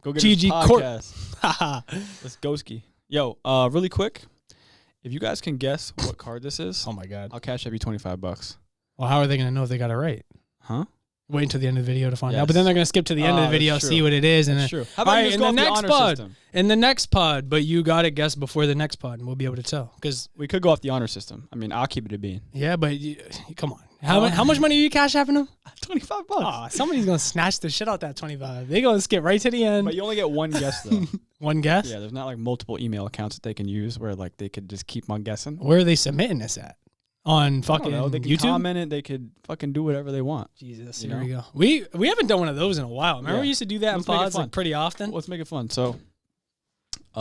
Go get his GG podcast. Let's go ski. Yo, really quick, if you guys can guess what card this is, Oh my God. I'll cash up you $25. Well, how are they going to know if they got it right? Huh? Wait until the end of the video to find Yes. out. But then they're going to skip to the end of the video, that's see true. what it is. And That's then, true. How about you just go off the honor system? In the next pod, but you got to guess before the next pod, and we'll be able to tell. Because We could go off the honor system. I mean, I'll keep it a bean. yeah, but come on. How much money are you cash having them? $25. Oh, somebody's going to snatch the shit out that 25. They're going to skip right to the end. But you only get one guess, though. One guess? Yeah, there's not like multiple email accounts that they can use where like they could just keep on guessing. Where are they submitting this at? On fucking They can YouTube? comment it. They could fucking do whatever they want. Jesus, You here know? we go. We haven't done one of those in a while. Remember Yeah. we used to do that Let's in make it pods fun. like pretty often? Let's make it fun. So, I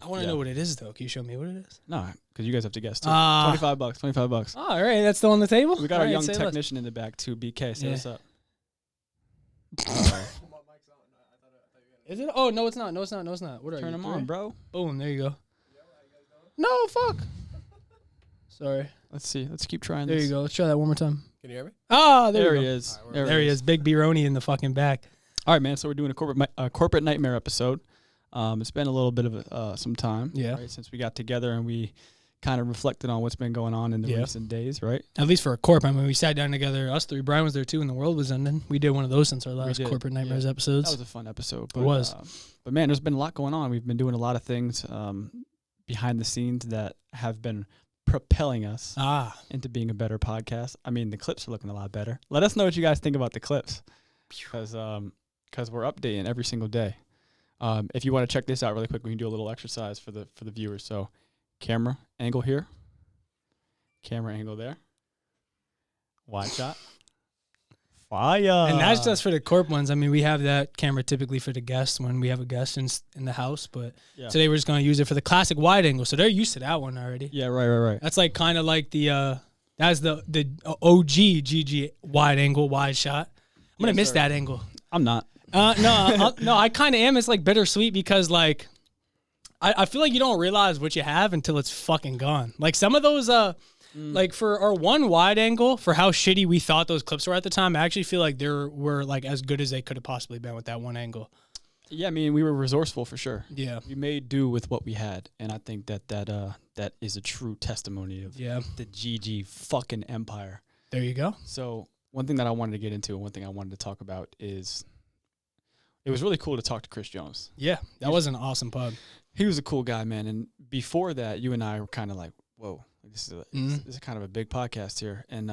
want to know what it is, though. Can you show me what it is? no, because you guys have to guess too. Ah. $25. $25. Oh, all right, that's still on the table? We got All our right, young say less. technician in the back too. BK, say Yeah. what's up. Is it? Oh, no, it's not. No, it's not. No, it's not. What are Turn you? them three? on, bro. Boom, there you go. No, fuck. Sorry. Let's see. Let's keep trying There this. you go. Let's try that one more time. Can you hear me? Ah, there There you he go. is. All right, There he is. Big B-Roni in the fucking back. All right, man. So we're doing a corporate nightmare episode. It's been a little bit of some time, Yeah. right, since we got together and we kind of reflected on what's been going on in the Yeah. recent days, right? At least for a corp. I mean, we sat down together, us three. Brian was there too, and the world was ending. We did one of those since our last did, Corporate Nightmares yeah. episodes. That was a fun episode. But, It was. But man, there's been a lot going on. We've been doing a lot of things behind the scenes that have been propelling us into being a better podcast. I mean, the clips are looking a lot better. Let us know what you guys think about the clips, because we're updating every single day. If you want to check this out really quick, we can do a little exercise for the viewers. So, camera angle here, camera angle there, wide shot, fire. And that's just for the corp ones. I mean, we have that camera typically for the guests when we have a guest in the house, but Yeah. today we're just going to use it for the classic wide angle. So they're used to that one already. Yeah, right. That's like kind of like the that's the OG GG wide angle wide shot. I'm gonna Yes, miss sir. that angle. I'm not. No, I kind of am. It's like bittersweet because like I feel like you don't realize what you have until it's fucking gone. Like some of those like for our one wide angle, for how shitty we thought those clips were at the time, I actually feel like they were like as good as they could have possibly been with that one angle. Yeah, I mean, we were resourceful for sure. Yeah. We made do with what we had, and I think that is a true testimony of Yeah. the GG fucking empire. There you go. So one thing that I wanted to get into, and one thing I wanted to talk about is, it was really cool to talk to Chris Jones. Yeah. That was an awesome pod. He was a cool guy, man. And before that, you and I were kind of like, whoa, this is kind of a big podcast here. And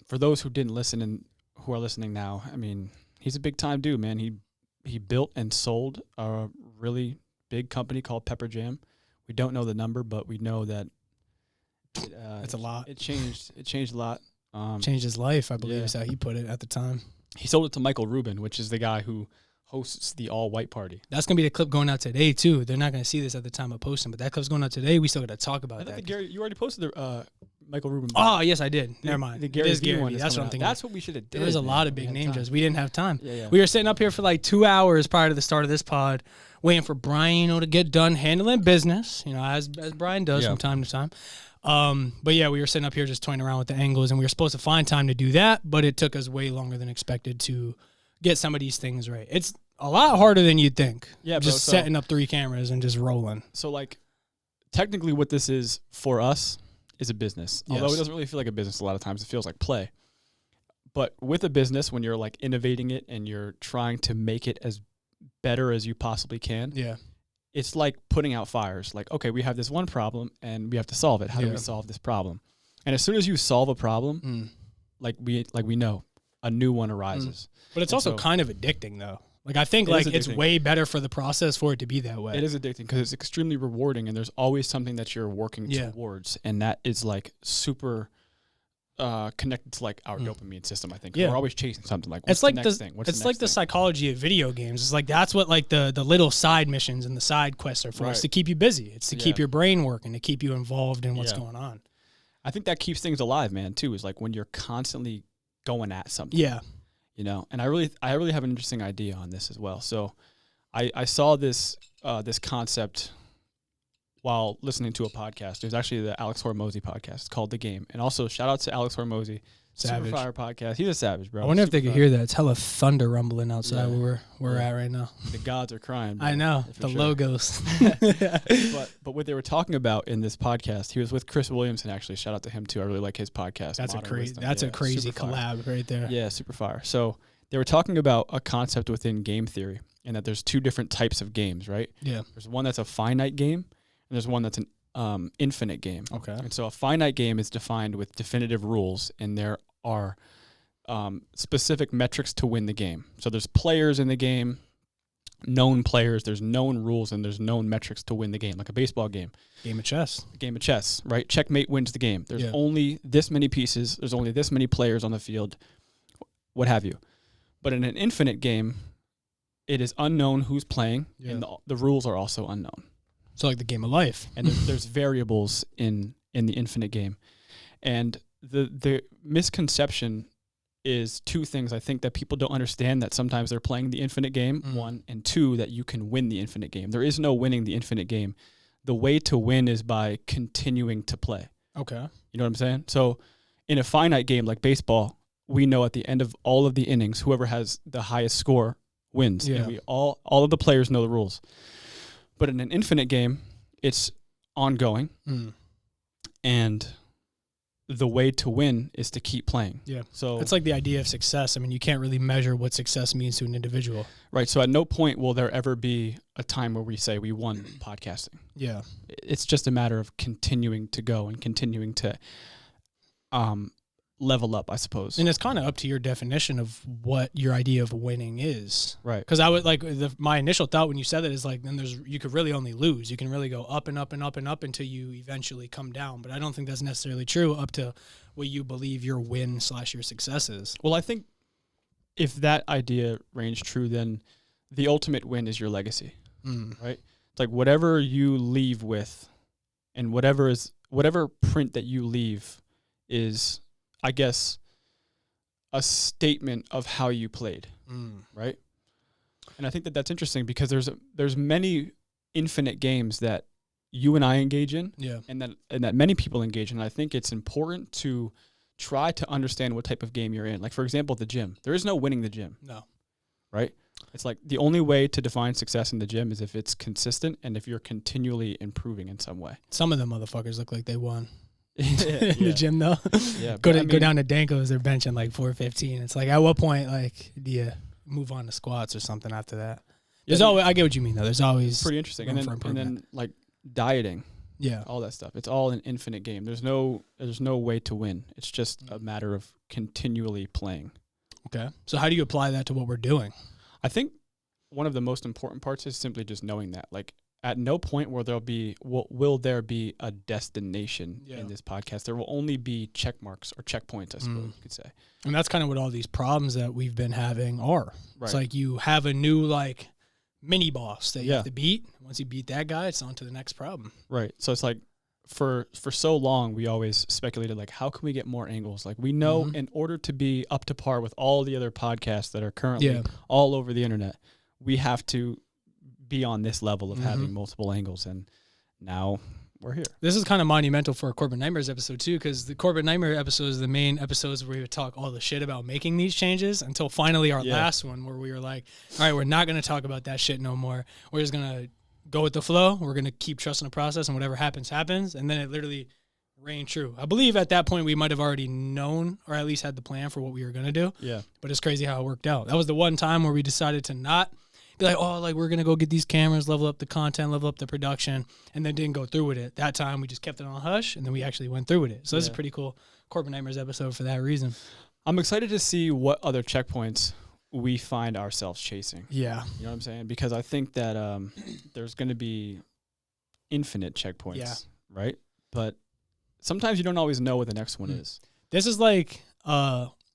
for those who didn't listen and who are listening now, I mean, he's a big time dude, man. He built and sold a really big company called Pepper Jam. We don't know the number, but we know that It's a lot. It changed a lot. Changed his life, I believe yeah. is how he put it at the time. He sold it to Michael Rubin, which is the guy who hosts the all-white party. That's going to be the clip going out today, too. They're not going to see this at the time of posting, but that clip's going out today. We still got to talk about I think that. you already posted the Michael Rubin. Oh, yes, I did. Never mind. The It Gary is Vee one. That's what I'm thinking. That's what we should have did. There was a lot of We big had name time. drops. We didn't have time. Yeah. We were sitting up here for like 2 hours prior to the start of this pod, waiting for Brian, to get done handling business, as Brian does from time to time. But yeah, we were sitting up here just toying around with the angles, and we were supposed to find time to do that, but it took us way longer than expected to get some of these things right. It's a lot harder than you'd think. Yeah, just bro, setting up 3 cameras and just rolling. So like, technically, what this is for us is a business. Yes. Although it doesn't really feel like a business a lot of times. It feels like play. But with a business, when you're like innovating it and you're trying to make it as better as you possibly can, Yeah. it's like putting out fires. Like, okay, we have this one problem and we have to solve it. How do we solve this problem? And as soon as you solve a problem, like we know, a new one arises. But it's And also so- kind of addicting, though. Like, I think, It is it's addicting. way better for the process for it to be that way. It is addicting because it's extremely rewarding, and there's always something that you're working towards, and that is like super connected to like our dopamine system. I think we're always chasing something. Like, what's It's like the next thing? What's it's the like next the thing? psychology of video games. It's like that's what like the little side missions and the side quests are for. It's Right. to keep you busy. It's to keep Yeah. your brain working, to keep you involved in what's Yeah. going on. I think that keeps things alive, man. Too is like when you're constantly going at something. Yeah. And I really have an interesting idea on this as well. So, I saw this concept while listening to a podcast. It was actually the Alex Hormozy podcast. It's called The Game. And also, shout out to Alex Hormozy. Savage. Super Fire podcast. He's a savage, bro. I wonder if they could hear that. It's hella thunder rumbling outside where we're at right now. The gods are crying, bro. I know. The logos. but what they were talking about in this podcast, he was with Chris Williamson, actually. Shout out to him, too. I really like his podcast. That's a crazy collab right there. Yeah, Super Fire. So they were talking about a concept within game theory, and that there's two different types of games, right? Yeah. There's one that's a finite game, and there's one that's an infinite game. Okay. And so a finite game is defined with definitive rules, and there are specific metrics to win the game. So there's players in the game, known players, there's known rules, and there's known metrics to win the game, like a baseball game. Game of chess. Game of chess, right? Checkmate wins the game. There's only this many pieces, there's only this many players on the field, what have you. But in an infinite game, it is unknown who's playing, and the rules are also unknown. So like the game of life. And there's variables in the infinite game. And the misconception is two things I think that people don't understand, that sometimes they're playing the infinite game, one, and two, that you can win the infinite game. There is no winning the infinite game. The way to win is by continuing to play. Okay. You know what I'm saying? So in a finite game like baseball, we know at the end of all of the innings, whoever has the highest score wins. Yeah. And we all of the players know the rules. But in an infinite game, it's ongoing. And the way to win is to keep playing. Yeah. So it's like the idea of success. I mean, you can't really measure what success means to an individual. Right. So at no point will there ever be a time where we say we won podcasting. Yeah. It's just a matter of continuing to go and continuing to level up, I suppose. And it's kind of up to your definition of what your idea of winning is. Right. Because I would like my initial thought when you said that is like, then you could really only lose. You can really go up and up and up and up until you eventually come down. But I don't think that's necessarily true up to what you believe your win / your success is. Well, I think if that idea reigns true, then the ultimate win is your legacy. Right. It's like whatever you leave with, and whatever print that you leave is, I guess, a statement of how you played, right? And I think that that's interesting because there's many infinite games that you and I engage in, and that many people engage in. And I think it's important to try to understand what type of game you're in. Like, for example, the gym. There is no winning the gym. No. Right? It's like the only way to define success in the gym is if it's consistent and if you're continually improving in some way. Some of them motherfuckers look like they won. In the gym though. Yeah. Go down to Danko's, they're benching like 415. It's like, at what point like do you move on to squats or something after that? There's always, I get what you mean though. There's always pretty interesting. And then like dieting. Yeah. All that stuff. It's all an infinite game. There's no way to win. It's just a matter of continually playing. Okay. So how do you apply that to what we're doing? I think one of the most important parts is simply just knowing that. Like, at no point will there be a destination in this podcast. There will only be check marks or checkpoints, I suppose you could say. And that's kind of what all these problems that we've been having are. Right. It's like you have a new like mini boss that you have to beat. Once you beat that guy, it's on to the next problem. Right. So it's like for so long we always speculated like, how can we get more angles? Like, we know in order to be up to par with all the other podcasts that are currently all over the internet, we have to be on this level of having multiple angles, and now we're here. This is kind of monumental for a Corporate Nightmares episode too, because the Corporate Nightmare episode is the main episodes where we would talk all the shit about making these changes until finally our last one where we were like, all right, we're not going to talk about that shit no more. We're just going to go with the flow. We're going to keep trusting the process, and whatever happens, happens. And then it literally reigned true. I believe at that point we might have already known, or at least had the plan for what we were going to do. Yeah. But it's crazy how it worked out. That was the one time where we decided to not be like, oh, like we're going to go get these cameras, level up the content, level up the production, and then didn't go through with it. That time we just kept it on hush, and then we actually went through with it. So this is a pretty cool Corporate Nightmares episode for that reason. I'm excited to see what other checkpoints we find ourselves chasing. Yeah. You know what I'm saying? Because I think that there's going to be infinite checkpoints, right? But sometimes you don't always know what the next one is. This is like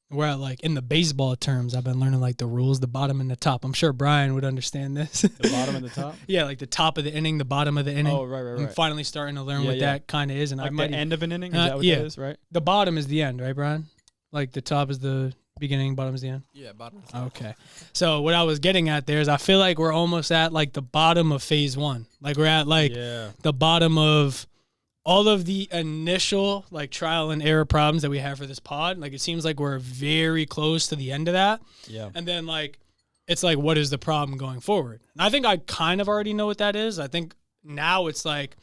where like in the baseball terms, I've been learning like the rules, the bottom and the top. I'm sure Brian would understand this. The bottom and the top? Yeah, like the top of the inning, the bottom of the inning. Oh, right. I'm finally starting to learn what that kind of is. And like I might the end of an inning? Is that what that is, right? The bottom is the end, right, Brian? Like the top is the beginning, bottom is the end? Yeah, bottom is the end. Okay. So what I was getting at there is I feel like we're almost at like the bottom of phase one. Like we're at like the bottom of all of the initial like trial and error problems that we have for this pod, like it seems like we're very close to the end of that. Yeah. And then like, it's like, what is the problem going forward? And I think I kind of already know what that is. I think now it's like,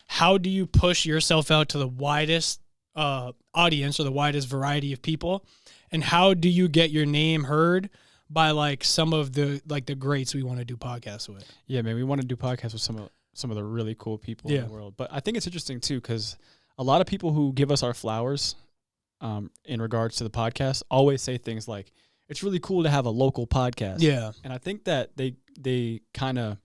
how do you push yourself out to the widest audience or the widest variety of people? And how do you get your name heard by like some of the like the greats we want to do podcasts with? Yeah, man, we want to do podcasts with some of the really cool people in the world. But I think it's interesting too, because a lot of people who give us our flowers in regards to the podcast always say things like, it's really cool to have a local podcast. Yeah. And I think that they kind of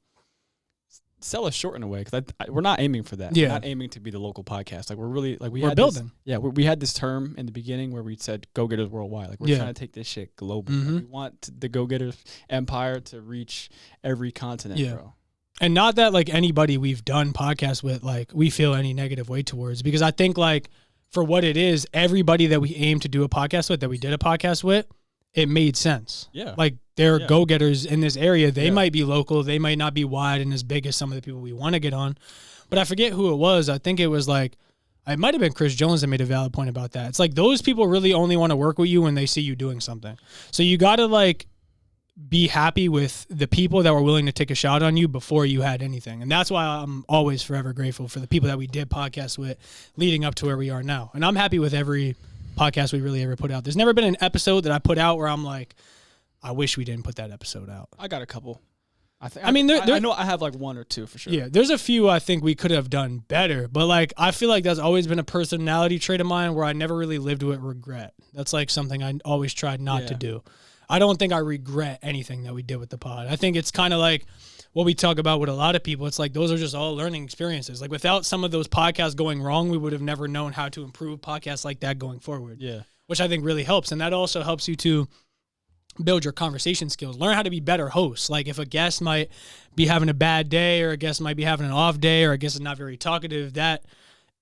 sell us short in a way, because we're not aiming for that. Yeah. We're not aiming to be the local podcast. Like, we're really, like, we're building. We had this term in the beginning where we said go-getters worldwide. Like, we're trying to take this shit global. Mm-hmm. Like, we want the go-getters empire to reach every continent, bro. And not that like anybody we've done podcasts with, like we feel any negative way towards, because I think like for what it is, everybody that we aim to do a podcast with, that we did a podcast with, it made sense. Yeah. Like they're go-getters in this area. They might be local. They might not be wide and as big as some of the people we want to get on. But I forget who it was. I think it was like, it might have been Chris Jones that made a valid point about that. It's like those people really only want to work with you when they see you doing something. So you got to like be happy with the people that were willing to take a shot on you before you had anything. And that's why I'm always forever grateful for the people that we did podcasts with leading up to where we are now. And I'm happy with every podcast we really ever put out. There's never been an episode that I put out where I'm like, I wish we didn't put that episode out. I got a couple. I mean, I know I have like one or two for sure. Yeah, there's a few I think we could have done better, but like I feel like that's always been a personality trait of mine where I never really lived with regret. That's like something I always tried not to do. I don't think I regret anything that we did with the pod. I think it's kind of like what we talk about with a lot of people. It's like those are just all learning experiences. Like without some of those podcasts going wrong, we would have never known how to improve podcasts like that going forward. Yeah, which I think really helps. And that also helps you to build your conversation skills, learn how to be better hosts. Like if a guest might be having a bad day, or a guest might be having an off day, or a guest is not very talkative, that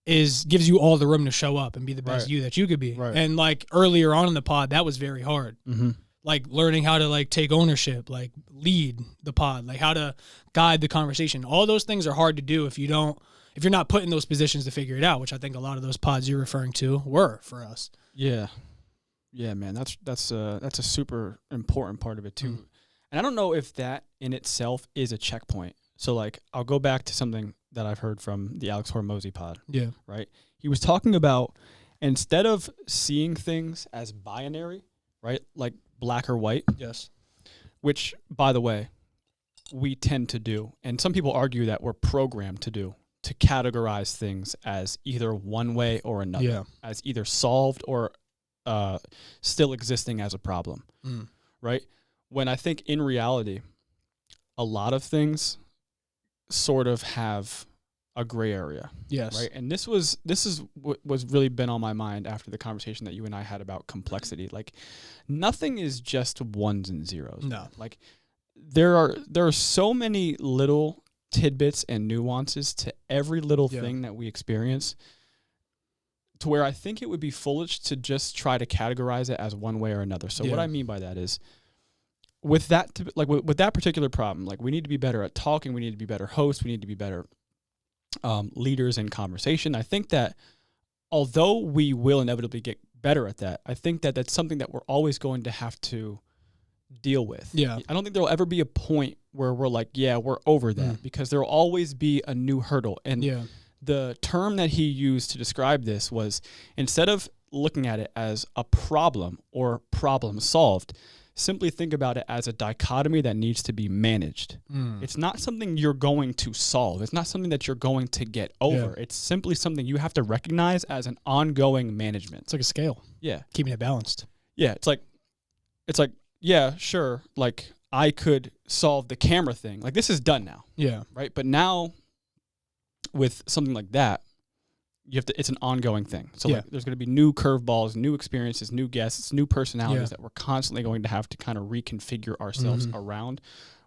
gives you all the room to show up and be the best you that you could be. Right. And like earlier on in the pod, that was very hard. Mm-hmm. Like learning how to like take ownership, like lead the pod, like how to guide the conversation. All those things are hard to do if you're not put in those positions to figure it out, which I think a lot of those pods you're referring to were for us. Yeah. Yeah, man, that's a super important part of it too. And I don't know if that in itself is a checkpoint. So like I'll go back to something that I've heard from the Alex Hormozy pod. Yeah. Right? He was talking about, instead of seeing things as binary, right? Like black or white. Yes. Which, by the way, we tend to do. And some people argue that we're programmed to do, to categorize things as either one way or another, as either solved or still existing as a problem, right? When I think in reality, a lot of things sort of have a gray area. Yes. Right. And this is what was really been on my mind after the conversation that you and I had about complexity. Like nothing is just ones and zeros. No. Like there are so many little tidbits and nuances to every little thing that we experience, to where I think it would be foolish to just try to categorize it as one way or another. So what I mean by that is, with that, with that particular problem, like we need to be better at talking, we need to be better hosts, we need to be better leaders in conversation. I think that although we will inevitably get better at that, I think that that's something that we're always going to have to deal with. Yeah. I don't think there'll ever be a point where we're like, yeah, we're over that, because there'll always be a new hurdle. And the term that he used to describe this was, instead of looking at it as a problem or problem solved, simply think about it as a dichotomy that needs to be managed. It's not something you're going to solve. It's not something that you're going to get over. It's simply something you have to recognize as an ongoing management. It's like a scale. Yeah. Keeping it balanced. Yeah. It's like, yeah, sure. Like I could solve the camera thing. Like this is done now. Yeah. Right. But now with something like that, it's an ongoing thing. So like, there's going to be new curveballs, new experiences, new guests, new personalities that we're constantly going to have to kind of reconfigure ourselves around,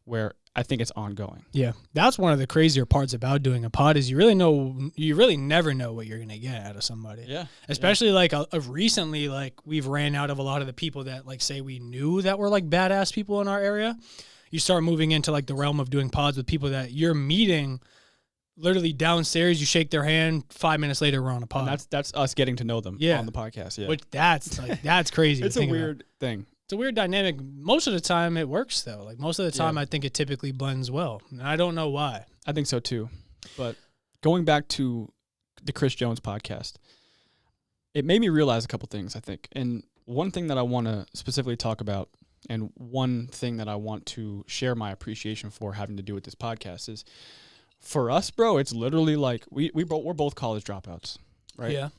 where I think it's ongoing. Yeah. That's one of the crazier parts about doing a pod is you really never know what you're going to get out of somebody. Yeah. Especially like recently, like we've ran out of a lot of the people that like say we knew that were like badass people in our area. You start moving into like the realm of doing pods with people that you're meeting literally downstairs, you shake their hand, 5 minutes later, we're on a pod. And that's us getting to know them on the podcast. Yeah. Which that's crazy. It's a weird thing. It's a weird dynamic. Most of the time it works though. Like most of the time I think it typically blends well. And I don't know why. I think so too. But going back to the Chris Jones podcast, it made me realize a couple things, I think. And one thing that I want to specifically talk about, and one thing that I want to share my appreciation for having to do with this podcast is, for us, bro, it's literally like we're both college dropouts, right? Yeah.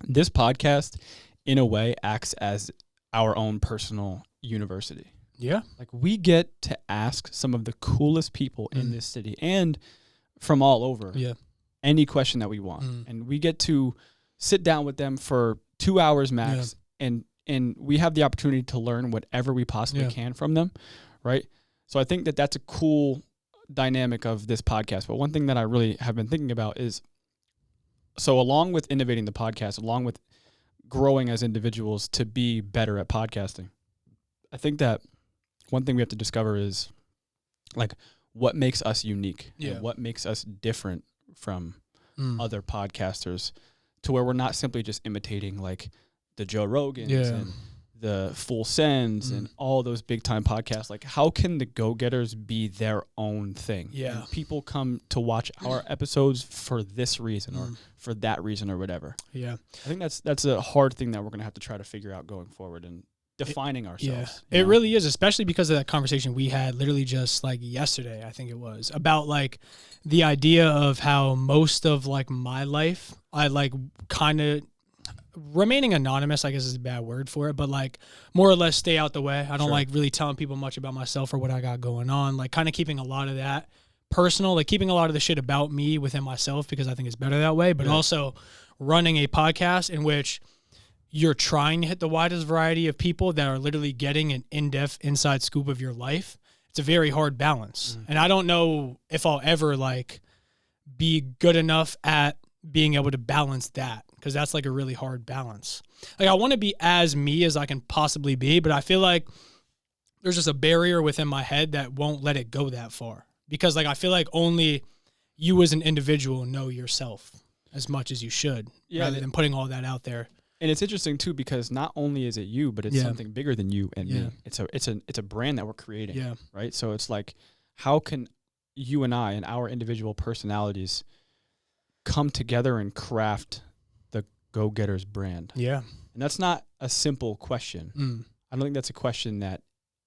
This podcast, in a way, acts as our own personal university. Yeah. Like we get to ask some of the coolest people in this city and from all over any question that we want. And we get to sit down with them for 2 hours max and we have the opportunity to learn whatever we possibly can from them, right? So I think that that's a cool dynamic of this podcast. But one thing that I really have been thinking about is, so along with innovating the podcast, along with growing as individuals to be better at podcasting, I think that one thing we have to discover is like what makes us unique and what makes us different from other podcasters, to where we're not simply just imitating like the Joe Rogans and the Full Sends and all those big time podcasts. Like how can the Go-Getters be their own thing? Yeah. And people come to watch our episodes for this reason or for that reason or whatever. Yeah. I think that's a hard thing that we're going to have to try to figure out going forward and defining ourselves. Yeah. It really is, especially because of that conversation we had literally just like yesterday, I think it was, about like the idea of how most of like my life, I like kind of remaining anonymous, I guess is a bad word for it, but like more or less stay out the way. I don't like really telling people much about myself or what I got going on, like kind of keeping a lot of that personal, like keeping a lot of the shit about me within myself because I think it's better that way, but also running a podcast in which you're trying to hit the widest variety of people that are literally getting an in-depth inside scoop of your life. It's a very hard balance. And I don't know if I'll ever like be good enough at being able to balance that, because that's like a really hard balance. Like I want to be as me as I can possibly be, but I feel like there's just a barrier within my head that won't let it go that far, because like I feel like only you as an individual know yourself as much as you should, rather than putting all that out there. And it's interesting too, because not only is it you, but it's something bigger than you and me. It's a brand that we're creating, right? So it's like, how can you and I and our individual personalities come together and craft the Go-Getters brand? Yeah. And that's not a simple question. I don't think that's a question that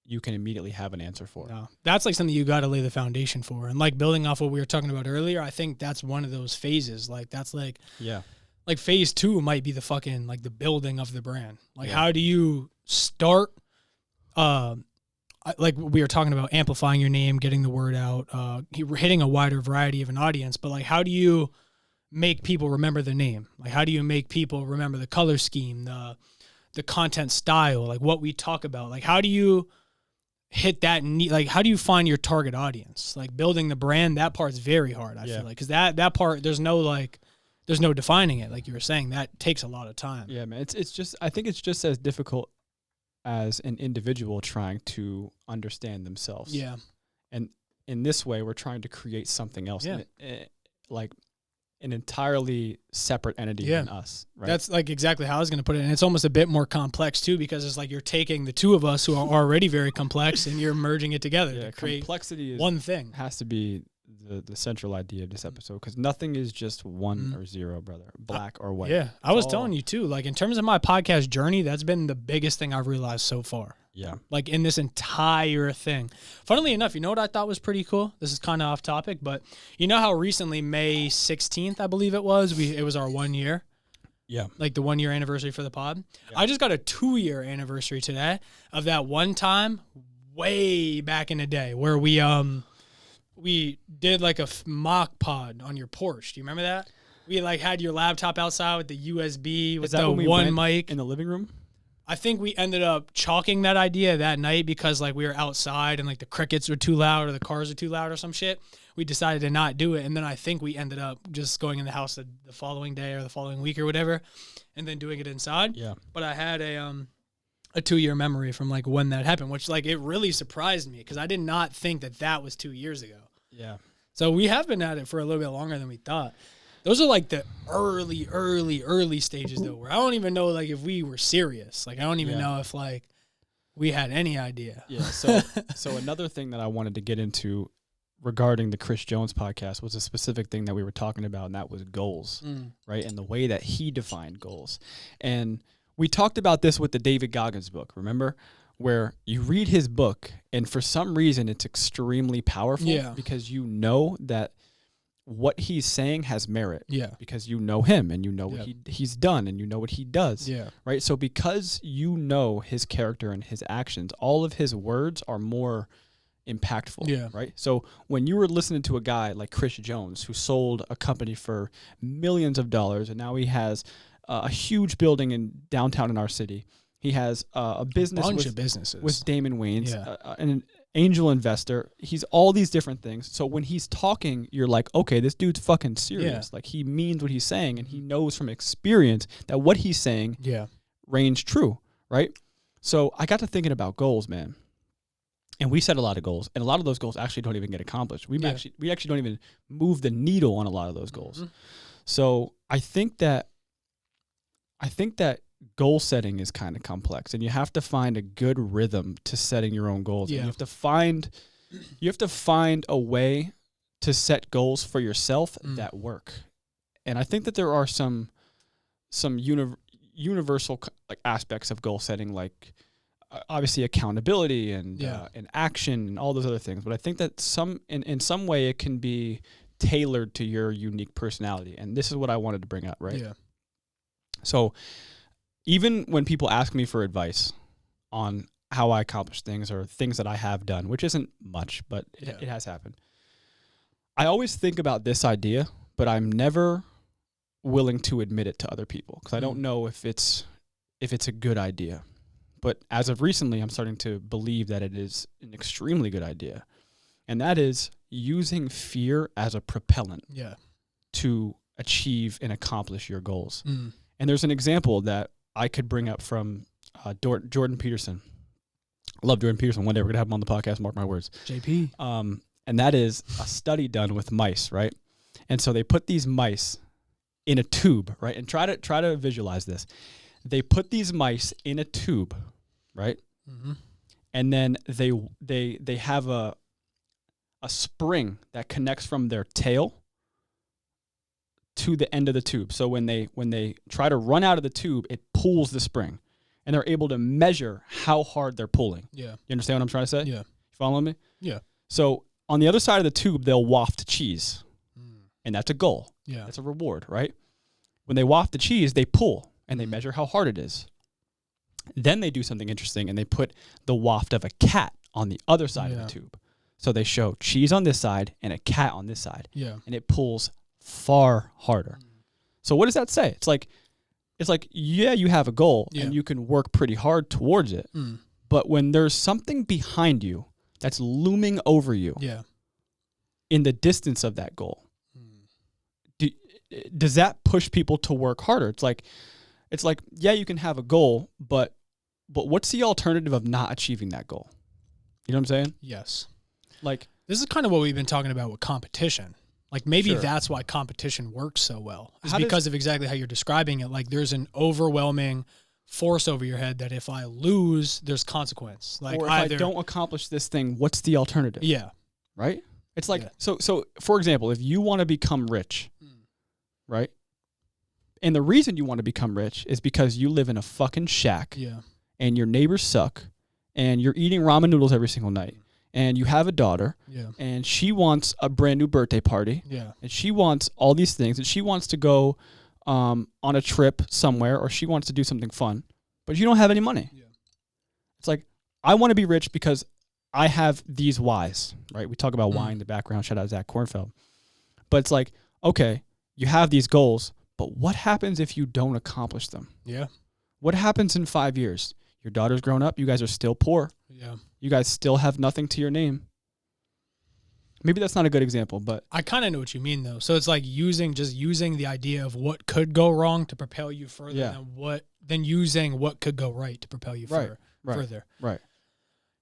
you can immediately have an answer for. No. That's like something you got to lay the foundation for. And like building off what we were talking about earlier, I think that's one of those phases. Like that's like, like phase 2 might be the fucking like the building of the brand. Like how do you start, like we were talking about amplifying your name, getting the word out, hitting a wider variety of an audience, but like how do you make people remember the name? Like how do you make people remember the color scheme, the content style, like what we talk about? Like how do you hit that like how do you find your target audience? Like building the brand, that part's very hard, I feel like, because that part there's no defining it, like you were saying. That takes a lot of time. Yeah, man. It's just, I think it's just as difficult as an individual trying to understand themselves. Yeah. And in this way, we're trying to create something else. Yeah. Like an entirely separate entity than us, right? That's like exactly how I was going to put it. And it's almost a bit more complex too, because it's like you're taking the two of us who are already very complex and you're merging it together to create complexity one thing. Has to be the central idea of this episode, because nothing is just 1 or 0, brother, black or white. Yeah, I was telling you too, like in terms of my podcast journey, that's been the biggest thing I've realized so far. Yeah. Like in this entire thing. Funnily enough, you know what I thought was pretty cool? This is kind of off topic, but you know how recently, May 16th, I believe it was our 1 year? Yeah. Like the 1 year anniversary for the pod. Yeah. I just got a 2 year anniversary today of that one time way back in the day where we did like a mock pod on your porch. Do you remember that? We like had your laptop outside with the USB with the one mic in the living room. I think we ended up chalking that idea that night because like we were outside and like the crickets were too loud or the cars were too loud or some shit. We decided to not do it. And then I think we ended up just going in the house the following day or the following week or whatever, and then doing it inside. Yeah. But I had a 2 year memory from like when that happened, which like it really surprised me because I did not think that was 2 years ago. Yeah. So we have been at it for a little bit longer than we thought. Those are like the early stages though, where I don't even know like if we were serious. Like I don't even know if like we had any idea. Yeah. So another thing that I wanted to get into regarding the Chris Jones podcast was a specific thing that we were talking about, and that was goals, right? And the way that he defined goals. And we talked about this with the David Goggins book, remember? Where you read his book, and for some reason it's extremely powerful because you know that what he's saying has merit. Yeah. Because you know him, and you know what he's done, and you know what he does. Yeah. Right? So because you know his character and his actions, all of his words are more impactful. Yeah. Right? So when you were listening to a guy like Chris Jones, who sold a company for millions of dollars, and now he has a huge building in downtown in our city. He has a business of businesses with Damon Wayans, an angel investor. He's all these different things. So when he's talking, you're like, okay, this dude's fucking serious. Like he means what he's saying, and he knows from experience that what he's saying reigns true, right? So I got to thinking about goals, man. And we set a lot of goals, and a lot of those goals actually don't even get accomplished. We actually don't even move the needle on a lot of those goals. Mm-hmm. So I think that goal setting is kind of complex, and you have to find a good rhythm to setting your own goals. Yeah. And you have to find a way to set goals for yourself that work. And I think that there are some universal like aspects of goal setting, like obviously accountability and action and all those other things. But I think that in some way it can be tailored to your unique personality. And this is what I wanted to bring up, right? Yeah. So even when people ask me for advice on how I accomplish things or things that I have done, which isn't much, but it has happened, I always think about this idea, but I'm never willing to admit it to other people because I don't know if it's a good idea. But as of recently, I'm starting to believe that it is an extremely good idea. And that is using fear as a propellant to achieve and accomplish your goals. Mm. And there's an example that I could bring up from Jordan Peterson. I love Jordan Peterson. One day we're going to have him on the podcast, mark my words. JP. And that is a study done with mice, right? And so they put these mice in a tube, right? And try to visualize this. They put these mice in a tube, right? Mm-hmm. And then they have a spring that connects from their tail to the end of the tube. So when they try to run out of the tube, it pulls the spring, and they're able to measure how hard they're pulling. Yeah. You understand what I'm trying to say? Yeah. You following me? Yeah. So on the other side of the tube, they'll waft cheese, and that's a goal. Yeah. That's a reward, right? When they waft the cheese, they pull, and they measure how hard it is. Then they do something interesting, and they put the waft of a cat on the other side of the tube. So they show cheese on this side and a cat on this side. Yeah. And it pulls far harder. So what does that say? It's like, yeah, you have a goal and you can work pretty hard towards it. Mm. But when there's something behind you that's looming over you in the distance of that goal, does that push people to work harder? It's like, yeah, you can have a goal, but what's the alternative of not achieving that goal? You know what I'm saying? Yes. Like, this is kind of what we've been talking about with competition. Like maybe that's why competition works so well. Is because of exactly how you're describing it. Like there's an overwhelming force over your head that if I lose, there's consequence. Like or if I don't accomplish this thing, what's the alternative? Yeah. Right? It's like, so for example, if you want to become rich, right? And the reason you want to become rich is because you live in a fucking shack and your neighbors suck and you're eating ramen noodles every single night. And you have a daughter, and she wants a brand new birthday party, and she wants all these things, and she wants to go on a trip somewhere, or she wants to do something fun, but you don't have any money. Yeah. It's like, I want to be rich because I have these whys, right? We talk about why in the background, shout out Zach Kornfeld. But it's like, okay, you have these goals, but what happens if you don't accomplish them? Yeah. What happens in 5 years? Your daughter's grown up, you guys are still poor. Yeah. You guys still have nothing to your name. Maybe that's not a good example, but I kind of know what you mean though. So it's like using the idea of what could go wrong to propel you further than using what could go right to propel you further. Right.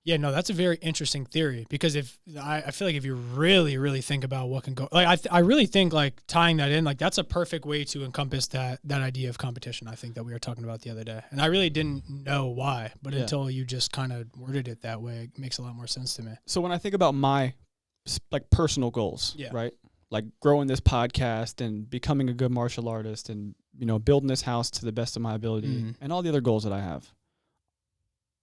Yeah, no, that's a very interesting theory because if I feel like if you really, really think about what can go, like I really think like tying that in, like that's a perfect way to encompass that idea of competition. I think that we were talking about the other day, and I really didn't know why, but until you just kind of worded it that way, it makes a lot more sense to me. So when I think about my like personal goals, right, like growing this podcast and becoming a good martial artist, and building this house to the best of my ability, and all the other goals that I have,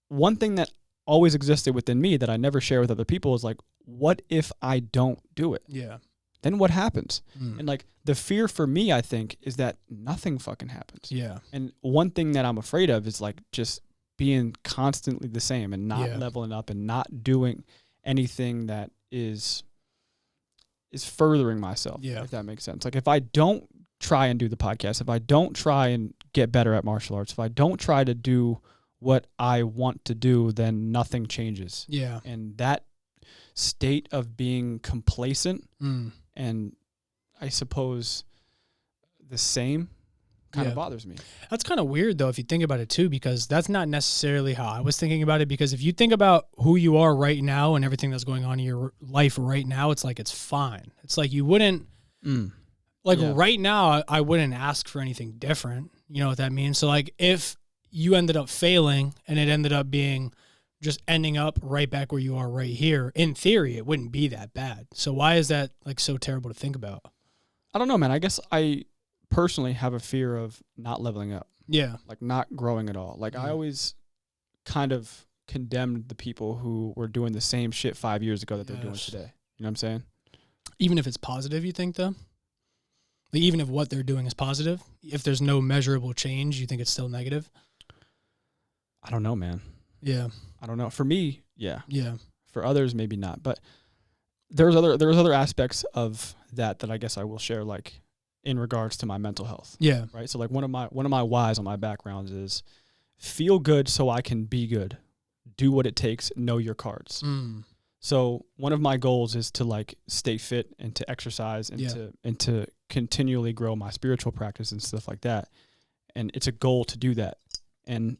one thing that always existed within me that I never share with other people is like, what if I don't do it? Yeah. Then what happens? And like the fear for me, I think, is that nothing fucking happens. Yeah. And one thing that I'm afraid of is like just being constantly the same and not leveling up and not doing anything that is furthering myself. Yeah. If that makes sense. Like if I don't try and do the podcast, if I don't try and get better at martial arts, if I don't try to do what I want to do, then nothing changes. Yeah. And that state of being complacent and I suppose the same kind of bothers me. That's kind of weird though if you think about it too, because that's not necessarily how I was thinking about it, because if you think about who you are right now and everything that's going on in your life right now, it's like it's fine. It's like you wouldn't right now I wouldn't ask for anything different. You know what that means? So like if you ended up failing and it ended up being just ending up right back where you are right here, in theory, it wouldn't be that bad. So why is that like so terrible to think about? I don't know, man. I guess I personally have a fear of not leveling up. Yeah. Like not growing at all. Like I always kind of condemned the people who were doing the same shit 5 years ago that they're doing today. You know what I'm saying? Even if it's positive, you think though? Like even if what they're doing is positive, if there's no measurable change, you think it's still negative? I don't know, man. Yeah. I don't know. For me, yeah. Yeah. For others, maybe not. But there's other aspects of that I guess I will share, like in regards to my mental health. Yeah. Right. So like one of my whys on my background is feel good so I can be good. Do what it takes. Know your cards. So one of my goals is to like stay fit and to exercise and to continually grow my spiritual practice and stuff like that. And it's a goal to do that. And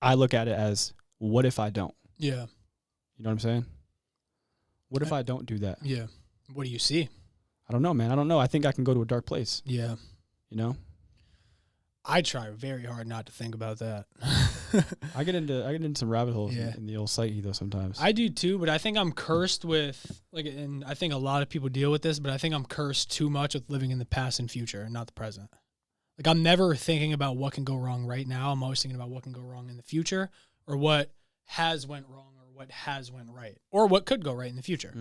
I look at it as, what if I don't? Yeah. You know what I'm saying? What if I don't do that? Yeah. What do you see? I don't know, man. I don't know. I think I can go to a dark place. Yeah. You know? I try very hard not to think about that. I get into some rabbit holes in the old psyche though sometimes. I do too, but I think I'm cursed with and I think a lot of people deal with this, but I think I'm cursed too much with living in the past and future and not the present. Like I'm never thinking about what can go wrong right now. I'm always thinking about what can go wrong in the future, or what has went wrong, or what has went right, or what could go right in the future.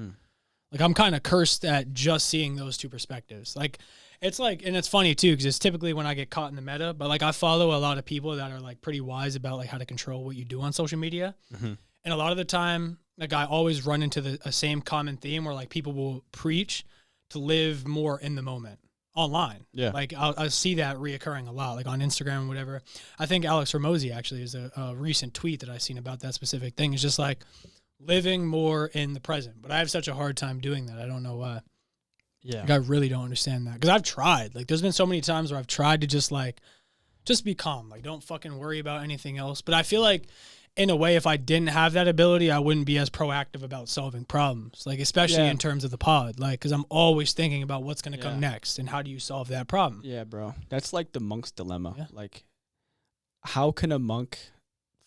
Like I'm kind of cursed at just seeing those two perspectives. Like it's like, and it's funny too, because it's typically when I get caught in the meta, but like I follow a lot of people that are like pretty wise about like how to control what you do on social media. And a lot of the time, like I always run into the same common theme where like people will preach to live more in the moment online. Yeah. Like I'll see that reoccurring a lot, like on Instagram or whatever. I think Alex Ramosi actually is a recent tweet that I've seen about that specific thing. It's just like living more in the present. But I have such a hard time doing that. I don't know why. Yeah. Like I really don't understand that. Because I've tried. Like there's been so many times where I've tried to just be calm. Like don't fucking worry about anything else. But I feel like in a way, if I didn't have that ability, I wouldn't be as proactive about solving problems, like especially in terms of the pod, like because I'm always thinking about what's going to come next and how do you solve that problem. Yeah, bro. That's like the monk's dilemma. Yeah. Like, how can a monk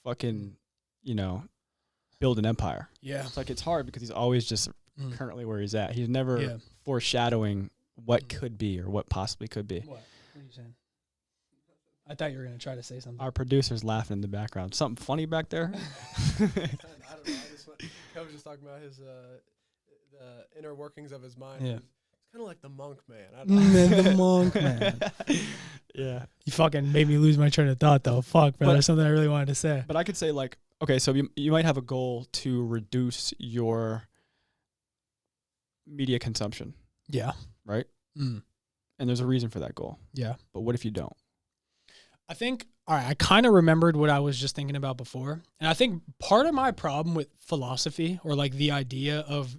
fucking, build an empire? Yeah. It's like it's hard because he's always just currently where he's at. He's never foreshadowing what could be or what possibly could be. What are you saying? I thought you were going to try to say something. Our producer's laughing in the background. Something funny back there? I don't know. Kev was just talking about his the inner workings of his mind. Yeah. It's kind of like the monk, man. I don't know. The monk, man. Yeah. You fucking made me lose my train of thought, though. Fuck, bro. There's something I really wanted to say. But I could say, like, okay, so you might have a goal to reduce your media consumption. Yeah. Right? And there's a reason for that goal. Yeah. But what if you don't? I think, all right, I kind of remembered what I was just thinking about before. And I think part of my problem with philosophy, or like the idea of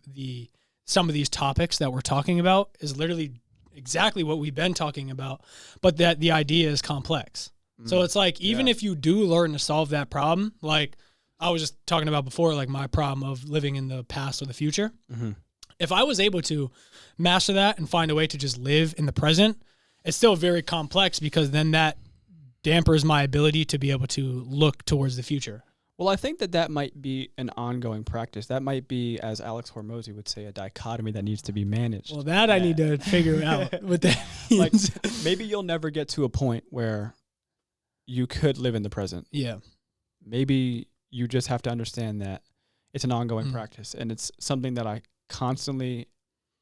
some of these topics that we're talking about, is literally exactly what we've been talking about, but that the idea is complex. So it's like, even if you do learn to solve that problem, like I was just talking about before, like my problem of living in the past or the future. Mm-hmm. If I was able to master that and find a way to just live in the present, it's still very complex because then that dampers my ability to be able to look towards the future. Well, I think that might be an ongoing practice. That might be, as Alex Hormozy would say, a dichotomy that needs to be managed. Well, that I need to figure out what that like, maybe you'll never get to a point where you could live in the present. Yeah. Maybe you just have to understand that it's an ongoing practice, and it's something that I constantly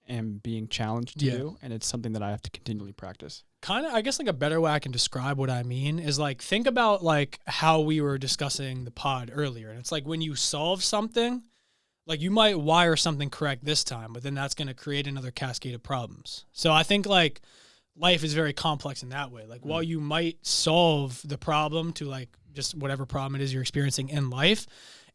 am being challenged to do, and it's something that I have to continually practice. Kind of, I guess, like a better way I can describe what I mean is like, think about like how we were discussing the pod earlier. And it's like when you solve something, like you might wire something correct this time, but then that's going to create another cascade of problems. So I think like life is very complex in that way. Like while you might solve the problem to like just whatever problem it is you're experiencing in life,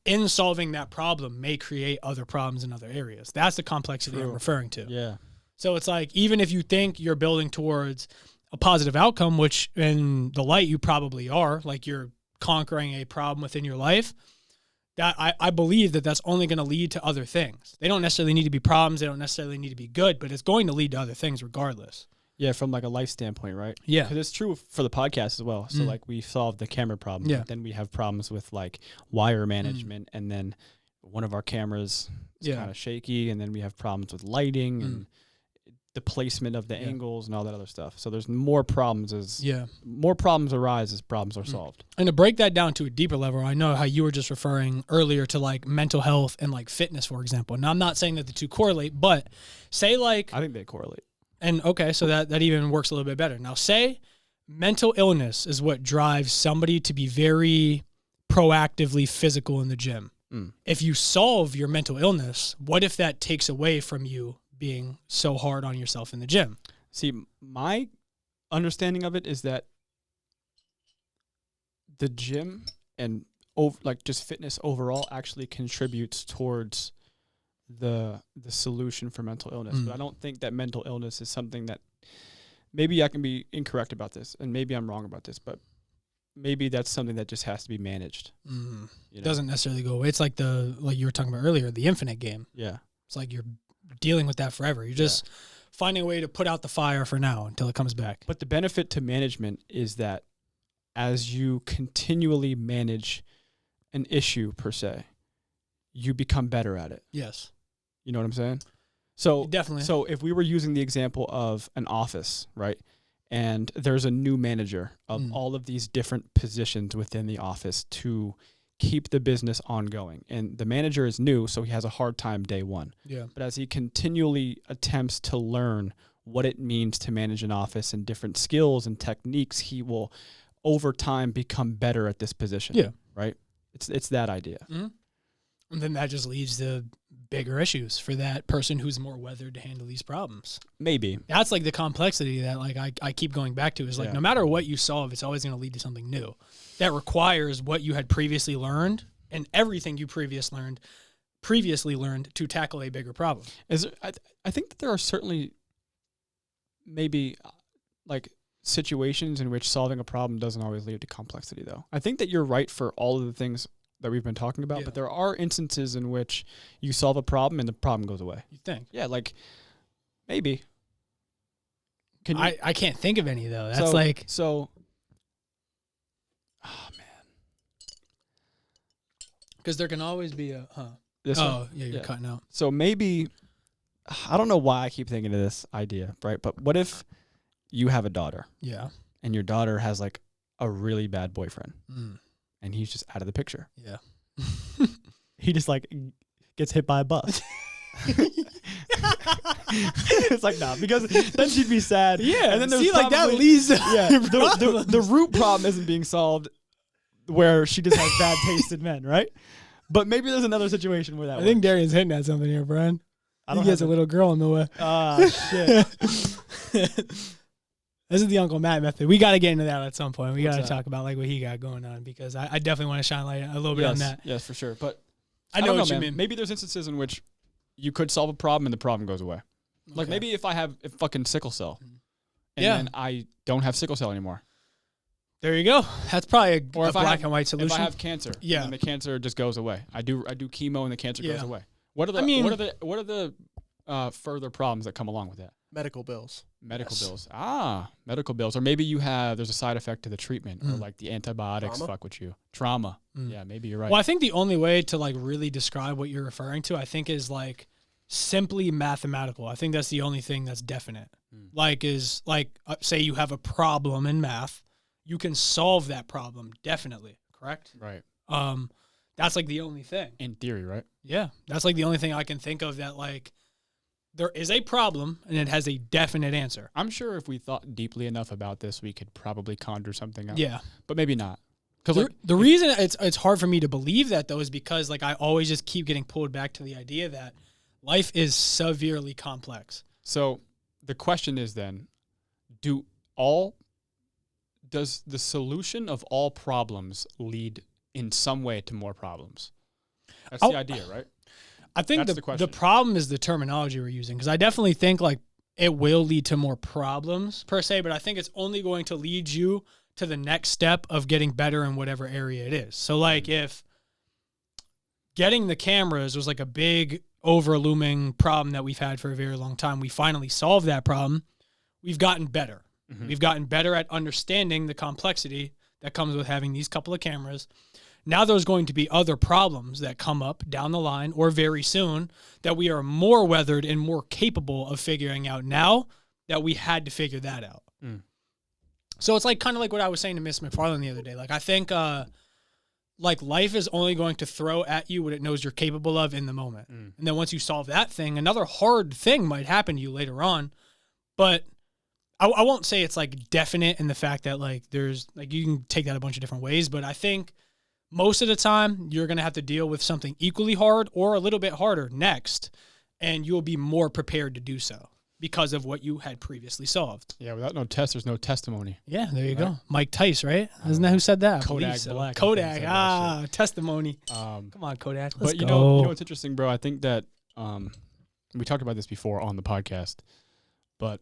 in solving that problem may create other problems in other areas. That's the complexity I'm referring to. Yeah. So it's like, even if you think you're building towards a positive outcome, which in the light you probably are, like you're conquering a problem within your life, that I believe that that's only going to lead to other things. They don't necessarily need to be problems. They don't necessarily need to be good, but it's going to lead to other things regardless. Yeah, from like a life standpoint, right? Yeah. Because it's true for the podcast as well. So like we solved the camera problem. Yeah. But then we have problems with like wire management, and then one of our cameras is kind of shaky, and then we have problems with lighting and the placement of the angles and all that other stuff. So there's more problems more problems arise as problems are solved. And to break that down to a deeper level, I know how you were just referring earlier to like mental health and like fitness, for example. Now I'm not saying that the two correlate, but say like I think they correlate. And okay, so that even works a little bit better. Now say mental illness is what drives somebody to be very proactively physical in the gym. If you solve your mental illness, what if that takes away from you being so hard on yourself in the gym? See, my understanding of it is that the gym and like just fitness overall actually contributes towards the solution for mental illness. But I don't think that mental illness is something that, maybe I can be incorrect about this, and maybe I'm wrong about this, but maybe that's something that just has to be managed. You know? It doesn't necessarily go away. It's like like you were talking about earlier, the infinite game. Yeah. It's like you're dealing with that forever. You're just finding a way to put out the fire for now until it comes back. But the benefit to management is that as you continually manage an issue per se, you become better at it. Yes. You know what I'm saying? So definitely. So if we were using the example of an office, right? And there's a new manager of all of these different positions within the office to keep the business ongoing. And the manager is new, so he has a hard time day one. Yeah. But as he continually attempts to learn what it means to manage an office and different skills and techniques, he will over time become better at this position. Yeah. Right? It's that idea. Mm-hmm. And then that just leads to bigger issues for that person who's more weathered to handle these problems. Maybe. That's like the complexity that like I keep going back to is like no matter what you solve, it's always going to lead to something new that requires what you had previously learned and everything you previously learned to tackle a bigger problem. I think that there are certainly maybe like situations in which solving a problem doesn't always lead to complexity, though. I think that you're right for all of the things that we've been talking about, but there are instances in which you solve a problem and the problem goes away. You think? Yeah, like maybe. I can't think of any though. That's oh man, because there can always be a this one? Yeah, you're cutting out. So maybe I don't know why I keep thinking of this idea, right? But what if you have a daughter? Yeah. And your daughter has like a really bad boyfriend. And he's just out of the picture. Yeah. He just like gets hit by a bus. It's like, nah, because then she'd be sad. Yeah. And then see, like that leads to the root problem isn't being solved where she just has bad taste in men, right? But maybe there's another situation where that I think Darian's hitting at something here, Brian. I think he has a little girl in the way. Shit. This is the Uncle Matt method. We got to get into that at some point. We got to talk about like what he got going on because I definitely want to shine light a little bit on that. Yes, for sure. But I know what you mean. Maybe there's instances in which you could solve a problem and the problem goes away. Like maybe if I have fucking sickle cell and then I don't have sickle cell anymore. There you go. That's probably a black and white solution. If I have cancer, and the cancer just goes away. I do chemo and the cancer goes away. What are the further problems that come along with that? Medical bills. Medical bills. Or maybe there's a side effect to the treatment, or like the antibiotics fuck with you. Trauma. Yeah, maybe you're right. Well, I think the only way to like really describe what you're referring to, I think, is like simply mathematical. I think that's the only thing that's definite. Say you have a problem in math, you can solve that problem definitely, correct? Right. That's like the only thing. In theory, right? Yeah. That's like the only thing I can think of that like there is a problem and it has a definite answer. I'm sure if we thought deeply enough about this, we could probably conjure something up. Yeah. But maybe not. Because the reason it's hard for me to believe that, though, is because like I always just keep getting pulled back to the idea that life is severely complex. So the question is then, does the solution of all problems lead in some way to more problems? That's the idea, right? I think the problem is the terminology we're using, because I definitely think like it will lead to more problems per se, but I think it's only going to lead you to the next step of getting better in whatever area it is. So like if getting the cameras was like a big over-looming problem that we've had for a very long time, we finally solved that problem. We've gotten better. Mm-hmm. We've gotten better at understanding the complexity that comes with having these couple of cameras. Now there's going to be other problems that come up down the line or very soon that we are more weathered and more capable of figuring out now that we had to figure that out. Mm. So it's like kind of like what I was saying to Miss McFarland the other day. Like I think like life is only going to throw at you what it knows you're capable of in the moment. Mm. And then once you solve that thing, another hard thing might happen to you later on. But I won't say it's like definite in the fact that like there's like you can take that a bunch of different ways, but I think most of the time you're going to have to deal with something equally hard or a little bit harder next, and you'll be more prepared to do so because of what you had previously solved. Yeah, without no test, there's no testimony. Yeah, there you go. Mike Tice, right? Isn't that who said that? Kodak Black. Kodak, testimony. Come on, Kodak, let's but go. You know what's interesting, bro? I think that we talked about this before on the podcast, but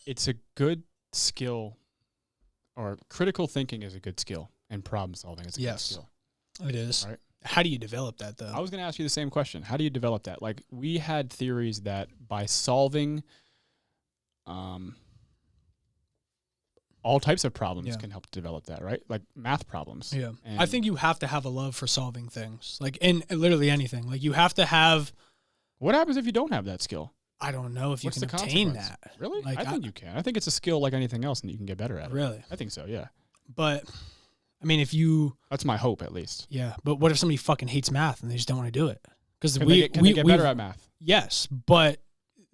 it's a good skill, or critical thinking is a good skill, and problem solving is a good skill. It is. Right? How do you develop that, though? I was going to ask you the same question. How do you develop that? Like, we had theories that by solving all types of problems can help develop that, right? Like math problems. Yeah. I think you have to have a love for solving things, like in literally anything. Like you have to have. What happens if you don't have that skill? I don't know if you can obtain that. Really? Like, I think you can. I think it's a skill like anything else, and you can get better at it. Really? I think so, yeah. But, I mean, if you... That's my hope, at least. Yeah, but what if somebody fucking hates math and they just don't want to do it? Because Can they get better at math? Yes, but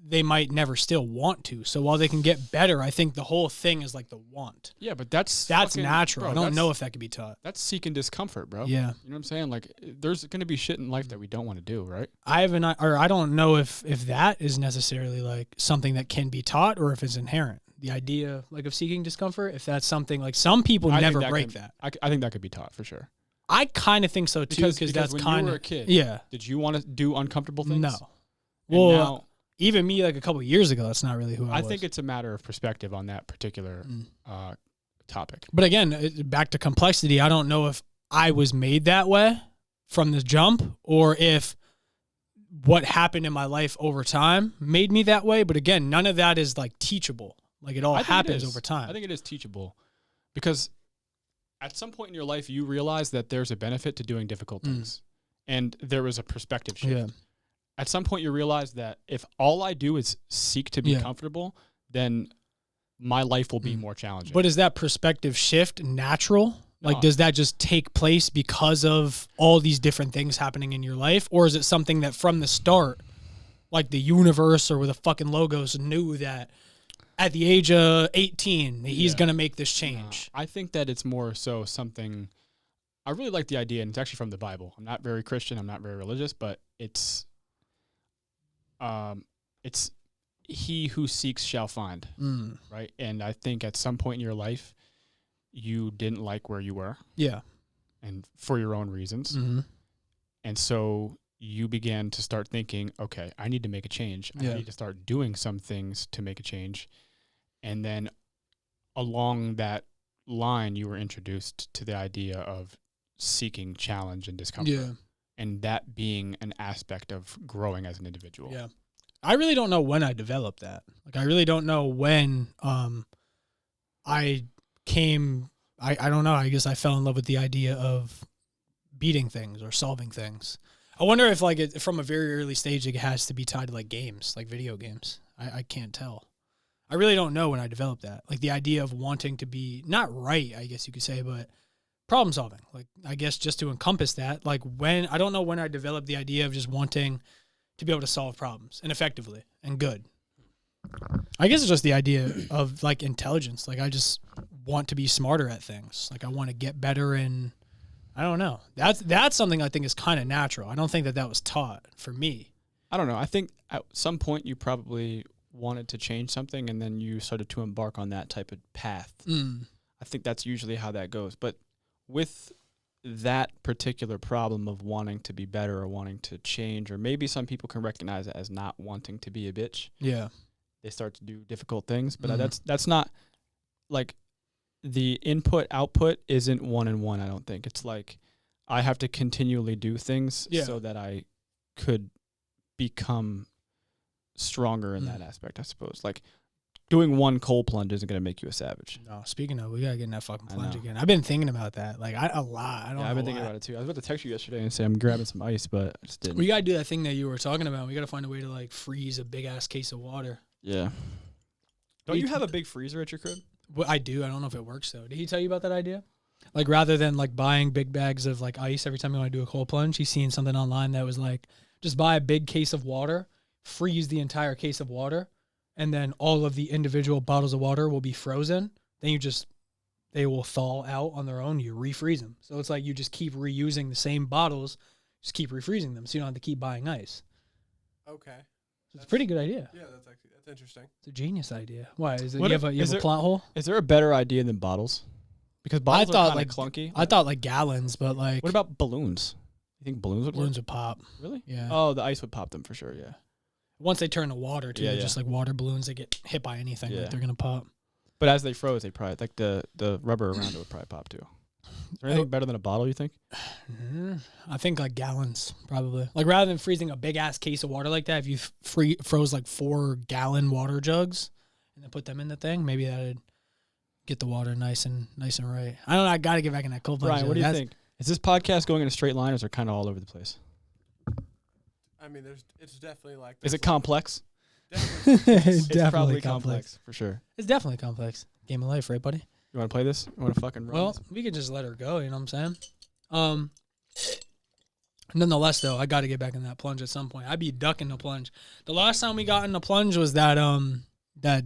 they might never still want to. So while they can get better, I think the whole thing is like the want. Yeah, but that's fucking, natural. Bro, I don't know if that could be taught. That's seeking discomfort, bro. Yeah. You know what I'm saying? Like, there's going to be shit in life that we don't want to do, right? I don't know if that is necessarily like something that can be taught or if it's inherent. The idea like of seeking discomfort, if that's something like some people never break that. I think that could be taught for sure. I kind of think so too, because that's when kind you of were a kid. Yeah. Did you want to do uncomfortable things? No. Well, even me, like a couple of years ago, that's not really who I was. I think it's a matter of perspective on that particular topic. But again, back to complexity, I don't know if I was made that way from the jump or if what happened in my life over time made me that way. But again, none of that is like teachable. Like it all happens over time. I think it is teachable because at some point in your life, you realize that there's a benefit to doing difficult things. And there was a perspective shift. Yeah. At some point, you realize that if all I do is seek to be comfortable, then my life will be more challenging. But is that perspective shift natural? Like, does that just take place because of all these different things happening in your life? Or is it something that from the start, like the universe or with the fucking logos knew that at the age of 18, he's going to make this change? I think that it's more so something... I really like the idea, and it's actually from the Bible. I'm not very Christian. I'm not very religious, but it's he who seeks shall find, right? And I think at some point in your life, you didn't like where you were. Yeah. And for your own reasons. Mm-hmm. And so you began to start thinking, okay, I need to make a change. I need to start doing some things to make a change. And then along that line you were introduced to the idea of seeking challenge and discomfort. Yeah. And that being an aspect of growing as an individual. Yeah. I really don't know when I developed that. Like, I really don't know when I don't know. I guess I fell in love with the idea of beating things or solving things. I wonder if, like, from a very early stage, it has to be tied to, like, games, like video games. I can't tell. I really don't know when I developed that. Like, the idea of wanting to be, not right, I guess you could say, but problem solving. Like, I guess just to encompass that, like, I don't know when I developed the idea of just wanting to be able to solve problems and effectively and good. I guess it's just the idea of, like, intelligence. Like, I just want to be smarter at things. Like, I want to get better in, I don't know. That's something I think is kind of natural. I don't think that was taught for me. I don't know. I think at some point you probably wanted to change something and then you started to embark on that type of path. I think that's usually how that goes. But with that particular problem of wanting to be better or wanting to change, or maybe some people can recognize it as not wanting to be a bitch. Yeah. They start to do difficult things, but that's not, like, the input output isn't 1 and 1. I don't think it's like I have to continually do things so that I could become stronger in that aspect, I suppose. Like, doing one cold plunge isn't going to make you a savage. No, speaking of, we got to get in that fucking plunge again. I've been thinking about that. Like, a lot. I've been thinking about it too. I was about to text you yesterday and say I'm grabbing some ice, but I just didn't. We got to do that thing that you were talking about. We got to find a way to, like, freeze a big-ass case of water. Yeah. Don't you have a big freezer at your crib? Well, I do. I don't know if it works, though. Did he tell you about that idea? Like, rather than, like, buying big bags of, like, ice every time you want to do a cold plunge, he's seen something online that was like, just buy a big case of water, freeze the entire case of water, and then all of the individual bottles of water will be frozen. Then they will thaw out on their own. You refreeze them. So it's like you just keep reusing the same bottles, just keep refreezing them, so you don't have to keep buying ice. Okay. It's a pretty good idea. Yeah, that's interesting. It's a genius idea. Why? Is it What you have a plot hole? Is there a better idea than bottles? Because bottles are kind of clunky. I thought like gallons, but like. What about balloons? You think balloons would work? Balloons would pop. Really? Yeah. Oh, the ice would pop them for sure, yeah. Once they turn to water, too, they're just like water balloons. They get hit by anything. Like they're going to pop. But as they froze, they probably, like the rubber around it would probably pop too. Is there anything better than a bottle, you think? I think like gallons, probably. Like rather than freezing a big ass case of water like that, if you froze like 4-gallon water jugs and then put them in the thing, maybe that'd get the water nice and right. I don't know. I got to get back in that cold plunge. Brian, what do you think? Is this podcast going in a straight line, or is it kind of all over the place? I mean, it's definitely like. Is it complex? It's definitely probably complex for sure. It's definitely complex. Game of life, right, buddy? You want to play this? You want to fucking run this? We could just let her go, you know what I'm saying? Nonetheless, though, I got to get back in that plunge at some point. I'd be ducking the plunge. The last time we got in the plunge was that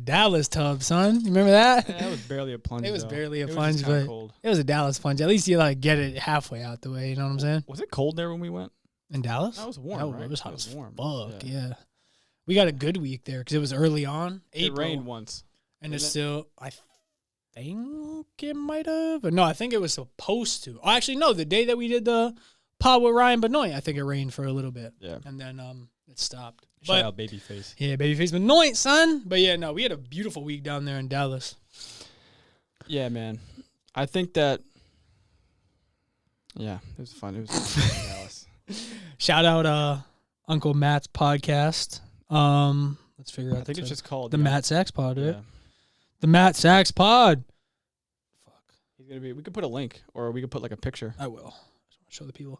Dallas tub, son. You remember that? Yeah, it was barely a plunge. It was though. barely a plunge, but cold. It was a Dallas plunge. At least you like get it halfway out the way, you know what I'm saying? Was it cold there when we went? In Dallas? That was warm, right? It was hot as warm. fuck, yeah. We got a good week there because it was early on. April, it rained once. And it's still, I think it might have. No, I think it was supposed to. Oh, actually, no. The day that we did the pod with Ryan Benoit, I think it rained for a little bit. Yeah. And then it stopped. Shout out Babyface. Yeah, Babyface Benoit, son. But yeah, no, we had a beautiful week down there in Dallas. Yeah, man. I think that, yeah, it was fun. It was fun in Dallas. Shout out Uncle Matt's podcast. Let's figure out. I think it's just called the Matt Sachs Pod, right? Yeah. The Matt Sachs Pod. Fuck. He's gonna be. We could put a link, or we could put like a picture. I will. I just want to show the people.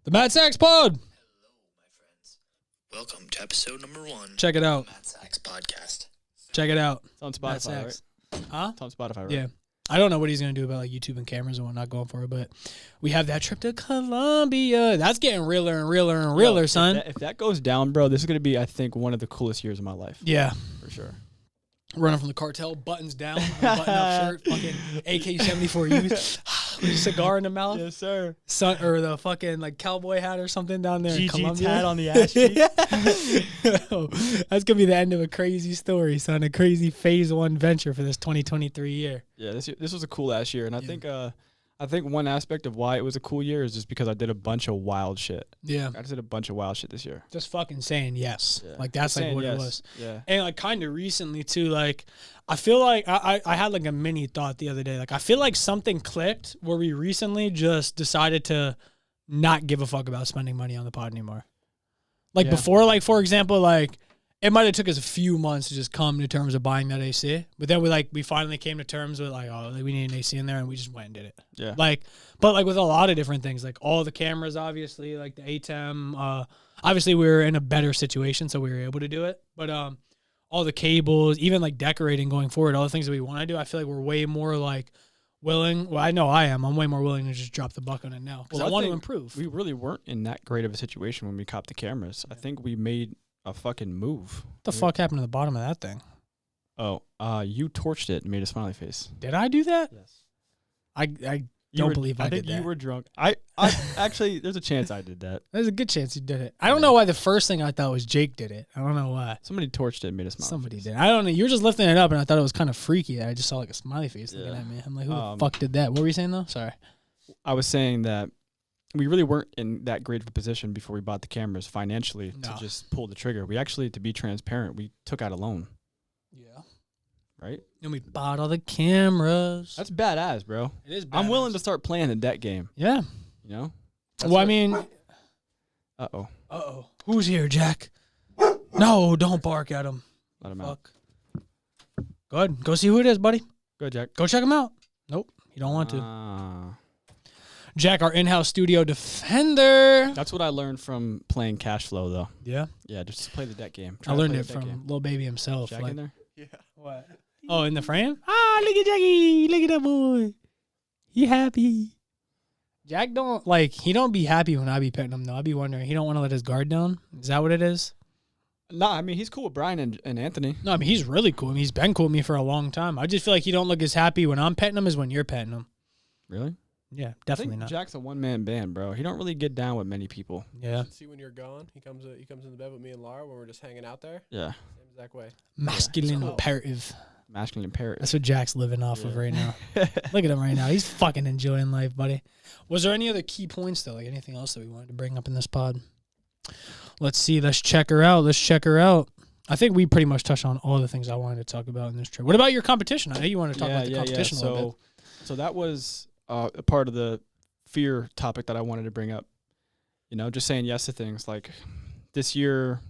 The Matt Sachs Pod. Hello, my friends. Welcome to episode number 1. Check it out. Matt Sachs Podcast. Check it out. It's on Spotify, right? Huh? It's on Spotify, right? Yeah. I don't know what he's going to do about like YouTube and cameras and whatnot going for it, but we have that trip to Colombia. That's getting realer and realer and realer, son. If that goes down, bro, this is going to be, I think, one of the coolest years of my life. Yeah. For sure. Running from the cartel, buttons down, button up shirt, fucking AK-74 use, with a cigar in the mouth. Yes, sir. Or the fucking like cowboy hat or something down there in Colombia. Hat on the ass cheek. That's going to be the end of a crazy story, son. A crazy phase 1 venture for this 2023 year. Yeah, this was a cool ass year. And I think one aspect of why it was a cool year is just because I did a bunch of wild shit. Yeah. I just did a bunch of wild shit this year. Just fucking saying yes. Yeah. Like, that's like what it was. Yeah. And like kind of recently too, like I feel like I had like a mini thought the other day. Like I feel like something clicked where we recently just decided to not give a fuck about spending money on the pod anymore. Like before, like for example, like it might have took us a few months to just come to terms of buying that AC, but then we finally came to terms with like, oh, we need an AC in there, and we just went and did it. Yeah. Like, but like with a lot of different things, like all the cameras, obviously, like the ATEM, obviously we were in a better situation, so we were able to do it. But all the cables, even like decorating going forward, all the things that we want to do, I feel like we're way more like willing. Well, I know I am. I'm way more willing to just drop the buck on it now because I want to improve. We really weren't in that great of a situation when we copped the cameras. I think we made a fucking move. What the fuck happened to the bottom of that thing? Oh, you torched it and made a smiley face. Did I do that? Yes. I don't believe I did that. I think you were drunk. I actually, there's a chance I did that. There's a good chance you did it. I don't know why the first thing I thought was Jake did it. I don't know why. Somebody torched it and made a smiley Somebody face. did. I don't know. You were just lifting it up, and I thought it was kind of freaky. I just saw like a smiley face looking at me. I'm like, who the fuck did that? What were you saying, though? Sorry. I was saying that we really weren't in that great of a position before we bought the cameras financially to just pull the trigger. We actually, to be transparent, we took out a loan. Yeah. Right? And we bought all the cameras. That's badass, bro. It is badass. I'm willing to start playing the debt game. Yeah. You know? Well, I mean... Uh-oh. Uh-oh. Who's here, Jack? No, don't bark at him. Let him out. Go ahead. Go see who it is, buddy. Go, Jack. Go check him out. Nope. You don't want to. Jack, our in-house studio defender. That's what I learned from playing cash flow, though. Yeah? Yeah, just play the debt game. I learned it from Lil Baby himself. Jack in there? Yeah. What? Oh, in the frame? Ah, look at Jackie. Look at that boy. He happy. Jack don't, like, he don't be happy when I be petting him, though. I be wondering, he don't want to let his guard down? Is that what it is? No, I mean, he's cool with Brian and Anthony. No, I mean, he's really cool. I mean, he's been cool with me for a long time. I just feel like he don't look as happy when I'm petting him as when you're petting him. Really? Yeah, definitely I think not. Jack's a one-man band, bro. He don't really get down with many people. Yeah. See, when you're gone, he comes in the bed with me and Laura when we're just hanging out there. Yeah. Same exact way. Masculine imperative. Masculine imperative. That's what Jack's living off of right now. Look at him right now. He's fucking enjoying life, buddy. Was there any other key points, though? Like anything else that we wanted to bring up in this pod? Let's see. Let's check her out. I think we pretty much touched on all the things I wanted to talk about in this trip. What about your competition? I know you wanted to talk about the competition a little bit. So that was a part of the fear topic that I wanted to bring up. You know, just saying yes to things. Like this year,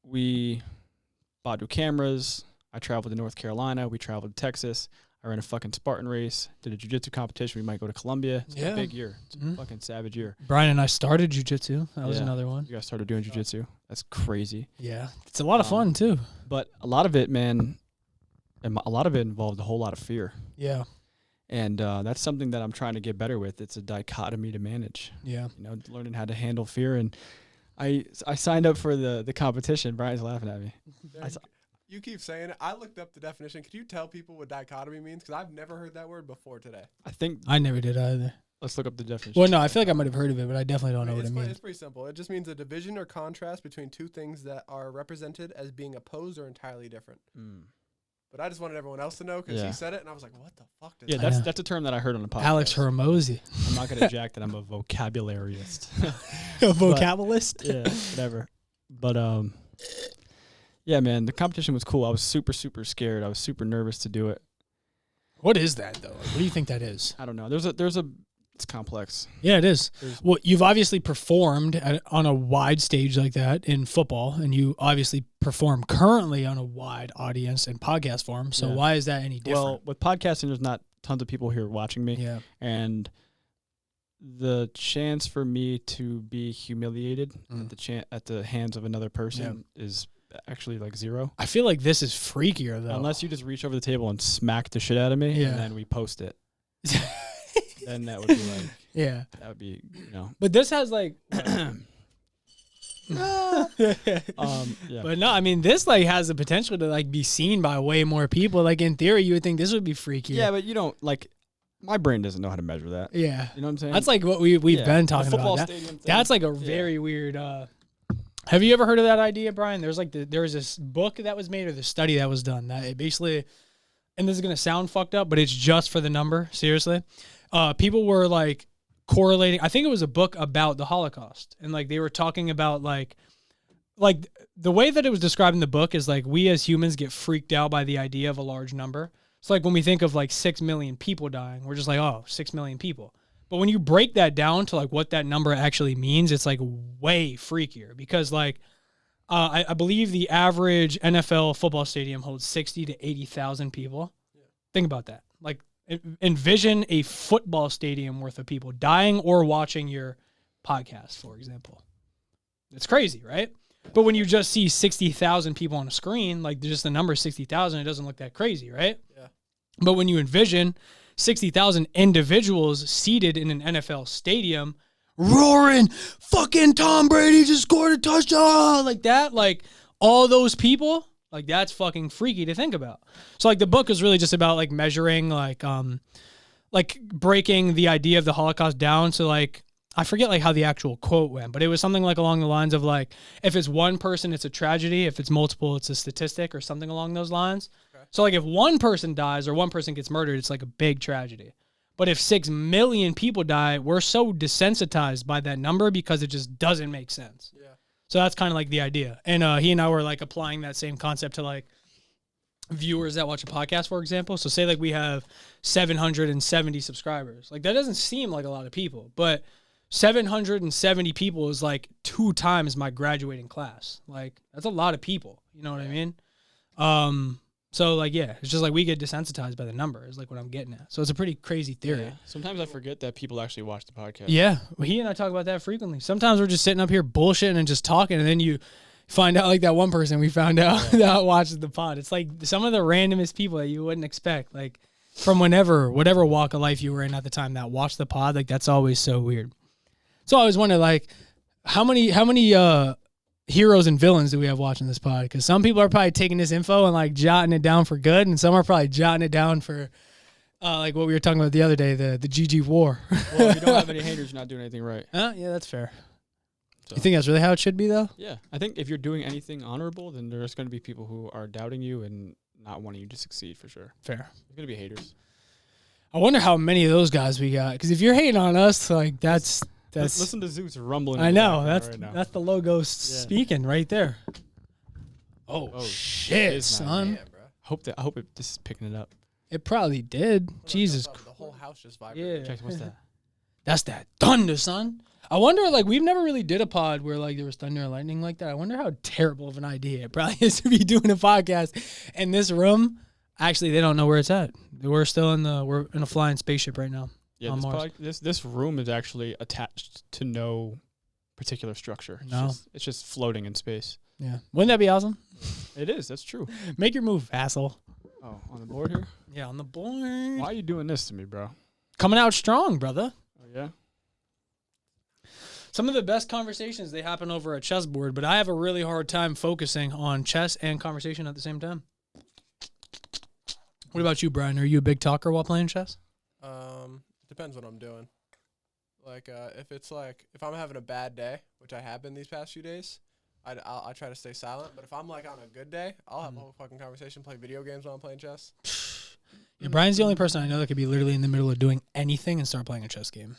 we bought new cameras. I traveled to North Carolina. We traveled to Texas. I ran a fucking Spartan race. Did a jiu-jitsu competition. We might go to Colombia. It's a big year. It's a fucking savage year. Brian and I started jiu-jitsu. That was another one. You guys started doing jiu-jitsu. That's crazy. Yeah. It's a lot of fun, too. But a lot of it, man, a lot of it involved a whole lot of fear. Yeah. And that's something that I'm trying to get better with. It's a dichotomy to manage. Yeah. You know, learning how to handle fear. And I signed up for the competition. Brian's laughing at me. You keep saying it. I looked up the definition. Could you tell people what dichotomy means? Because I've never heard that word before today. I never did either. Let's look up the definition. Well, no, I feel like I might have heard of it, but I definitely don't know what it means. It's pretty simple. It just means a division or contrast between two things that are represented as being opposed or entirely different. But I just wanted everyone else to know because he said it, and I was like, what the fuck? That's a term that I heard on the podcast. Alex Hermosi. I'm not going to jack that I'm a vocabulariist. A vocabulist? Yeah, whatever. But, yeah, man, the competition was cool. I was super, super scared. I was super nervous to do it. What is that, though? What do you think that is? I don't know. It's complex. Yeah, it is. Well, you've obviously performed on a wide stage like that in football, and you obviously perform currently on a wide audience in podcast form. So why is that any different? Well, with podcasting, there's not tons of people here watching me. Yeah. And the chance for me to be humiliated at the hands of another person is actually like zero. I feel like this is freakier, though. Unless you just reach over the table and smack the shit out of me, and then we post it. Then that would be like, that would be, you know. But this has like, yeah. But no, I mean, this like has the potential to like be seen by way more people. Like in theory, you would think this would be freakier. Yeah, but you don't like. My brain doesn't know how to measure that. Yeah, you know what I'm saying. That's like what we've been talking about. That's like a very weird. Have you ever heard of that idea, Brian? There's like there was this book that was made or the study that was done that it basically, and this is gonna sound fucked up, but it's just for the number. Seriously, people were like correlating. I think it was a book about the Holocaust, and like they were talking about like like the way that it was described in the book is like we as humans get freaked out by the idea of a large number. It's like when we think of like 6 million people dying, we're just like, oh, 6 million people. But when you break that down to like what that number actually means, it's like way freakier because like I believe the average NFL football stadium holds 60 to 80,000 people. Yeah. Think about that. Like envision a football stadium worth of people dying or watching your podcast, for example. It's crazy, right? But when you just see 60,000 people on a screen, like just the number 60,000, it doesn't look that crazy, right? Yeah. But when you envision 60,000 individuals seated in an NFL stadium, roaring, fucking Tom Brady just scored a touchdown, like that, like all those people, like that's fucking freaky to think about. So like the book is really just about like measuring, like breaking the idea of the Holocaust down. So like, I forget like how the actual quote went, but it was something like along the lines of like, if it's one person, it's a tragedy. If it's multiple, it's a statistic or something along those lines. Okay. So like if one person dies or one person gets murdered, it's like a big tragedy. But if 6 million people die, we're so desensitized by that number because it just doesn't make sense. Yeah. So that's kind of like the idea. And he and I were like applying that same concept to like viewers that watch a podcast, for example. So say like we have 770 subscribers. Like that doesn't seem like a lot of people, but 770 people is like 2 times my graduating class. Like that's a lot of people. You know what I mean? So like, yeah, it's just like we get desensitized by the number is like what I'm getting at. So it's a pretty crazy theory. Yeah. Sometimes I forget that people actually watch the podcast. Yeah. Well, he and I talk about that frequently. Sometimes we're just sitting up here bullshitting and just talking. And then you find out like that one person we found out that watches the pod. It's like some of the randomest people that you wouldn't expect, like from whatever walk of life you were in at the time that watched the pod. Like that's always so weird. So I always wonder like how many heroes and villains do we have watching this pod? Because some people are probably taking this info and like jotting it down for good, and some are probably jotting it down for like what we were talking about the other day, the GG war. Well, if you don't have any haters, you're not doing anything right. Yeah, that's fair. So. You think that's really how it should be, though? Yeah, I think if you're doing anything honorable, then there's going to be people who are doubting you and not wanting you to succeed for sure. Fair. There's going to be haters. I wonder how many of those guys we got. Because if you're hating on us, like that's. Listen to Zeus rumbling. I know that's the logo speaking right there. Oh shit, son! Yeah, bro. I hope this is picking it up. It probably did. Jesus Christ. The whole house just vibrated. Yeah. Check, what's that? That's that thunder, son. I wonder, like, we've never really did a pod where like there was thunder and lightning like that. I wonder how terrible of an idea it probably is to be doing a podcast in this room. Actually, they don't know where it's at. We're in a flying spaceship right now. Yeah, this room is actually attached to no particular structure. It's just floating in space. Yeah. Wouldn't that be awesome? It is. That's true. Make your move, asshole. Oh, on the board here? Yeah, on the board. Why are you doing this to me, bro? Coming out strong, brother. Oh, yeah? Some of the best conversations, they happen over a chessboard, but I have a really hard time focusing on chess and conversation at the same time. What about you, Brian? Are you a big talker while playing chess? Depends what I'm doing. Like, if I'm having a bad day, which I have been these past few days, I'll try to stay silent. But if I'm like on a good day, I'll have a whole fucking conversation, play video games while I'm playing chess. Yeah, Brian's the only person I know that could be literally in the middle of doing anything and start playing a chess game.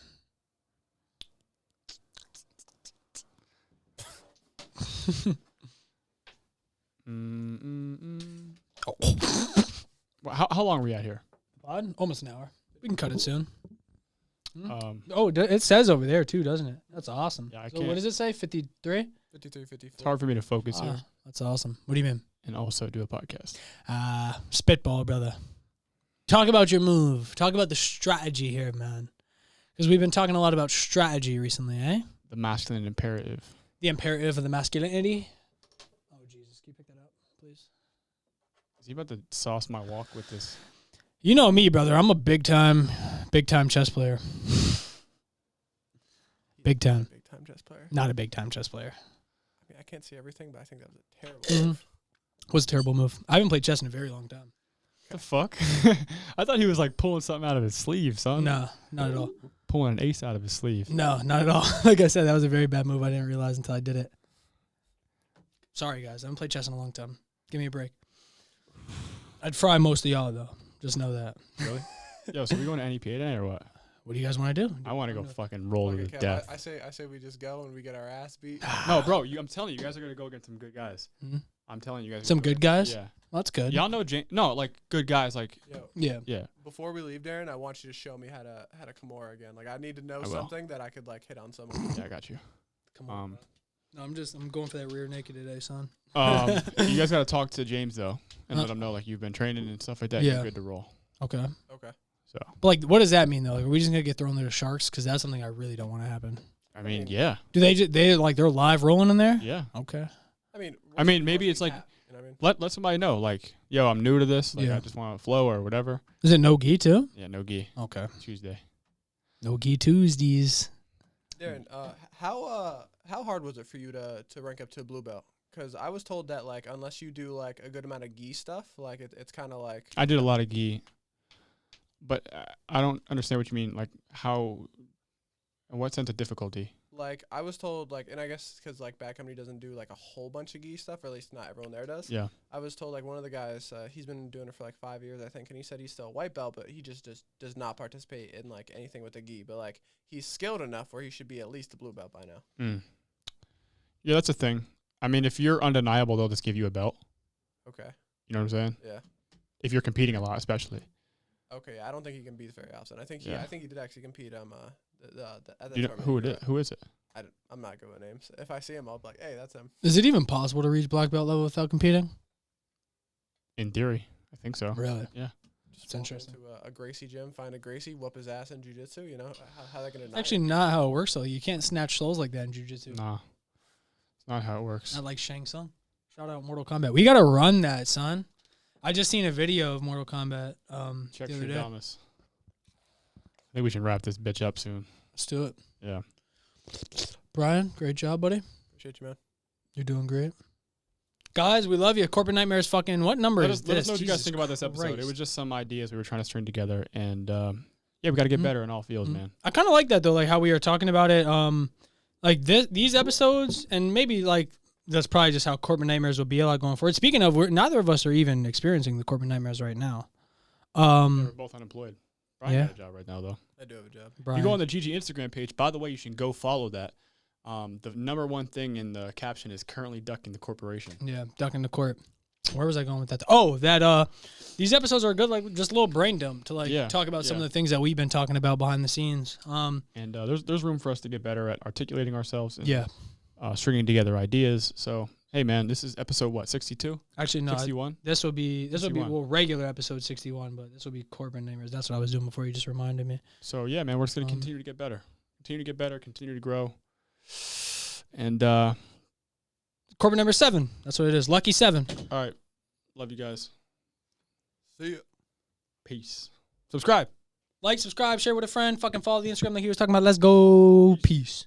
Well, how long are we at here? Almost an hour. We can cut it soon. It says over there too, doesn't it? That's awesome. Yeah, what does it say? 53? 53, 54. It's hard for me to focus here. That's awesome. What do you mean? And also do a podcast. Spitball, brother. Talk about your move. Talk about the strategy here, man. Because we've been talking a lot about strategy recently, eh? The masculine imperative. The imperative of the masculinity. Oh, Jesus. Can you pick that up, please? Is he about to sauce my walk with this? You know me, brother. I'm a big time chess player. Big time. Big time chess player. Not a big time chess player. I mean, I can't see everything, but I think that was a terrible move. Was a terrible move. I haven't played chess in a very long time. The fuck? I thought he was like pulling something out of his sleeve, son. No, not at all. Pulling an ace out of his sleeve. No, not at all. Like I said, that was a very bad move. I didn't realize until I did it. Sorry, guys. I haven't played chess in a long time. Give me a break. I'd fry most of y'all, though. Just know that. Really? Yo, so we going to NEPA tonight or what? What do you guys want to do? I want to go fucking roll to death. I say we just go and we get our ass beat. No, bro. I'm telling you, you guys are gonna go against some good guys. Mm-hmm. I'm telling you guys. Some good guys. Yeah, well, that's good. Y'all know No, like good guys. Like Yo, yeah. Before we leave, Darren, I want you to show me how to Kimura again. Like I need to know something that I could like hit on someone. Yeah, I got you. Come on. No, I'm going for that rear naked today, son. You guys gotta talk to James though, and let him know like you've been training and stuff like that. Yeah. You're good to roll. Okay. So, but like, what does that mean though? Like, are we just gonna get thrown there to sharks? Because that's something I really don't want to happen. I mean, yeah. Do they're live rolling in there? Yeah. Okay. I mean, maybe it's like you know what I mean? let somebody know like, yo, I'm new to this. Like, I just want to flow or whatever. Is it no gi too? Yeah, no gi. Okay. Tuesday. No gi Tuesdays. Darren, how hard was it for you to rank up to blue belt? Because I was told that like unless you do like a good amount of gi stuff, like it's kind of like I did a lot of gi, but I don't understand what you mean. Like how, in what sense of difficulty? Like I was told like, and I guess because like Bad Company doesn't do like a whole bunch of gi stuff, or at least not everyone there does. Yeah. I was told like one of the guys, he's been doing it for like 5 years, I think, and he said he's still a white belt, but he just does not participate in like anything with the gi. But like he's skilled enough where he should be at least a blue belt by now. Mm. Yeah, that's a thing. I mean, if you're undeniable, they'll just give you a belt. Okay. You know what I'm saying? Yeah. If you're competing a lot, especially. Okay, I don't think he can beat very often. I think he did actually compete at the you know, who is it? I'm not good with names. If I see him, I'll be like, hey, that's him. Is it even possible to reach black belt level without competing? In theory, I think so. Really? Yeah. Just interesting. Into a Gracie gym, find a Gracie, whoop his ass in jiu-jitsu, you know? How that going to actually not how it works, though. You can't snatch souls like that in jiu-jitsu. Nah. It's not how it works. Not like Shang Tsung. Shout out Mortal Kombat. We got to run that, son. I just seen a video of Mortal Kombat Check the other day. Thomas. I think we should wrap this bitch up soon. Let's do it. Yeah. Brian, great job, buddy. Appreciate you, man. You're doing great. Guys, we love you. Corporate Nightmares fucking, what number is this? Let us know what you guys think about this episode. Christ. It was just some ideas we were trying to string together. And, yeah, we got to get better in all fields, man. I kind of like that, though, like how we were talking about it. Like these episodes, and maybe like that's probably just how corporate nightmares will be a lot going forward. Speaking of, neither of us are even experiencing the corporate nightmares right now. We're both unemployed. Brian got a job right now, though. I do have a job. Brian. You go on the GG Instagram page. By the way, you should go follow that. The number one thing in the caption is currently ducking the corporation. Yeah, ducking the court. Where was I going with that? Oh, that these episodes are good, like just a little brain dump to like talk about some of the things that we've been talking about behind the scenes. And there's room for us to get better at articulating ourselves and stringing together ideas. So hey man, this is episode what, 62? Actually no, 61. This will be regular episode 61, but this will be corporate namers. That's what I was doing before you just reminded me. So yeah, man, we're just gonna continue to get better, continue to grow, and corporate number 7. That's what it is. Lucky 7. All right. Love you guys. See ya. Peace. Subscribe. Like, subscribe, share with a friend. Fucking follow the Instagram like he was talking about. Let's go. Peace.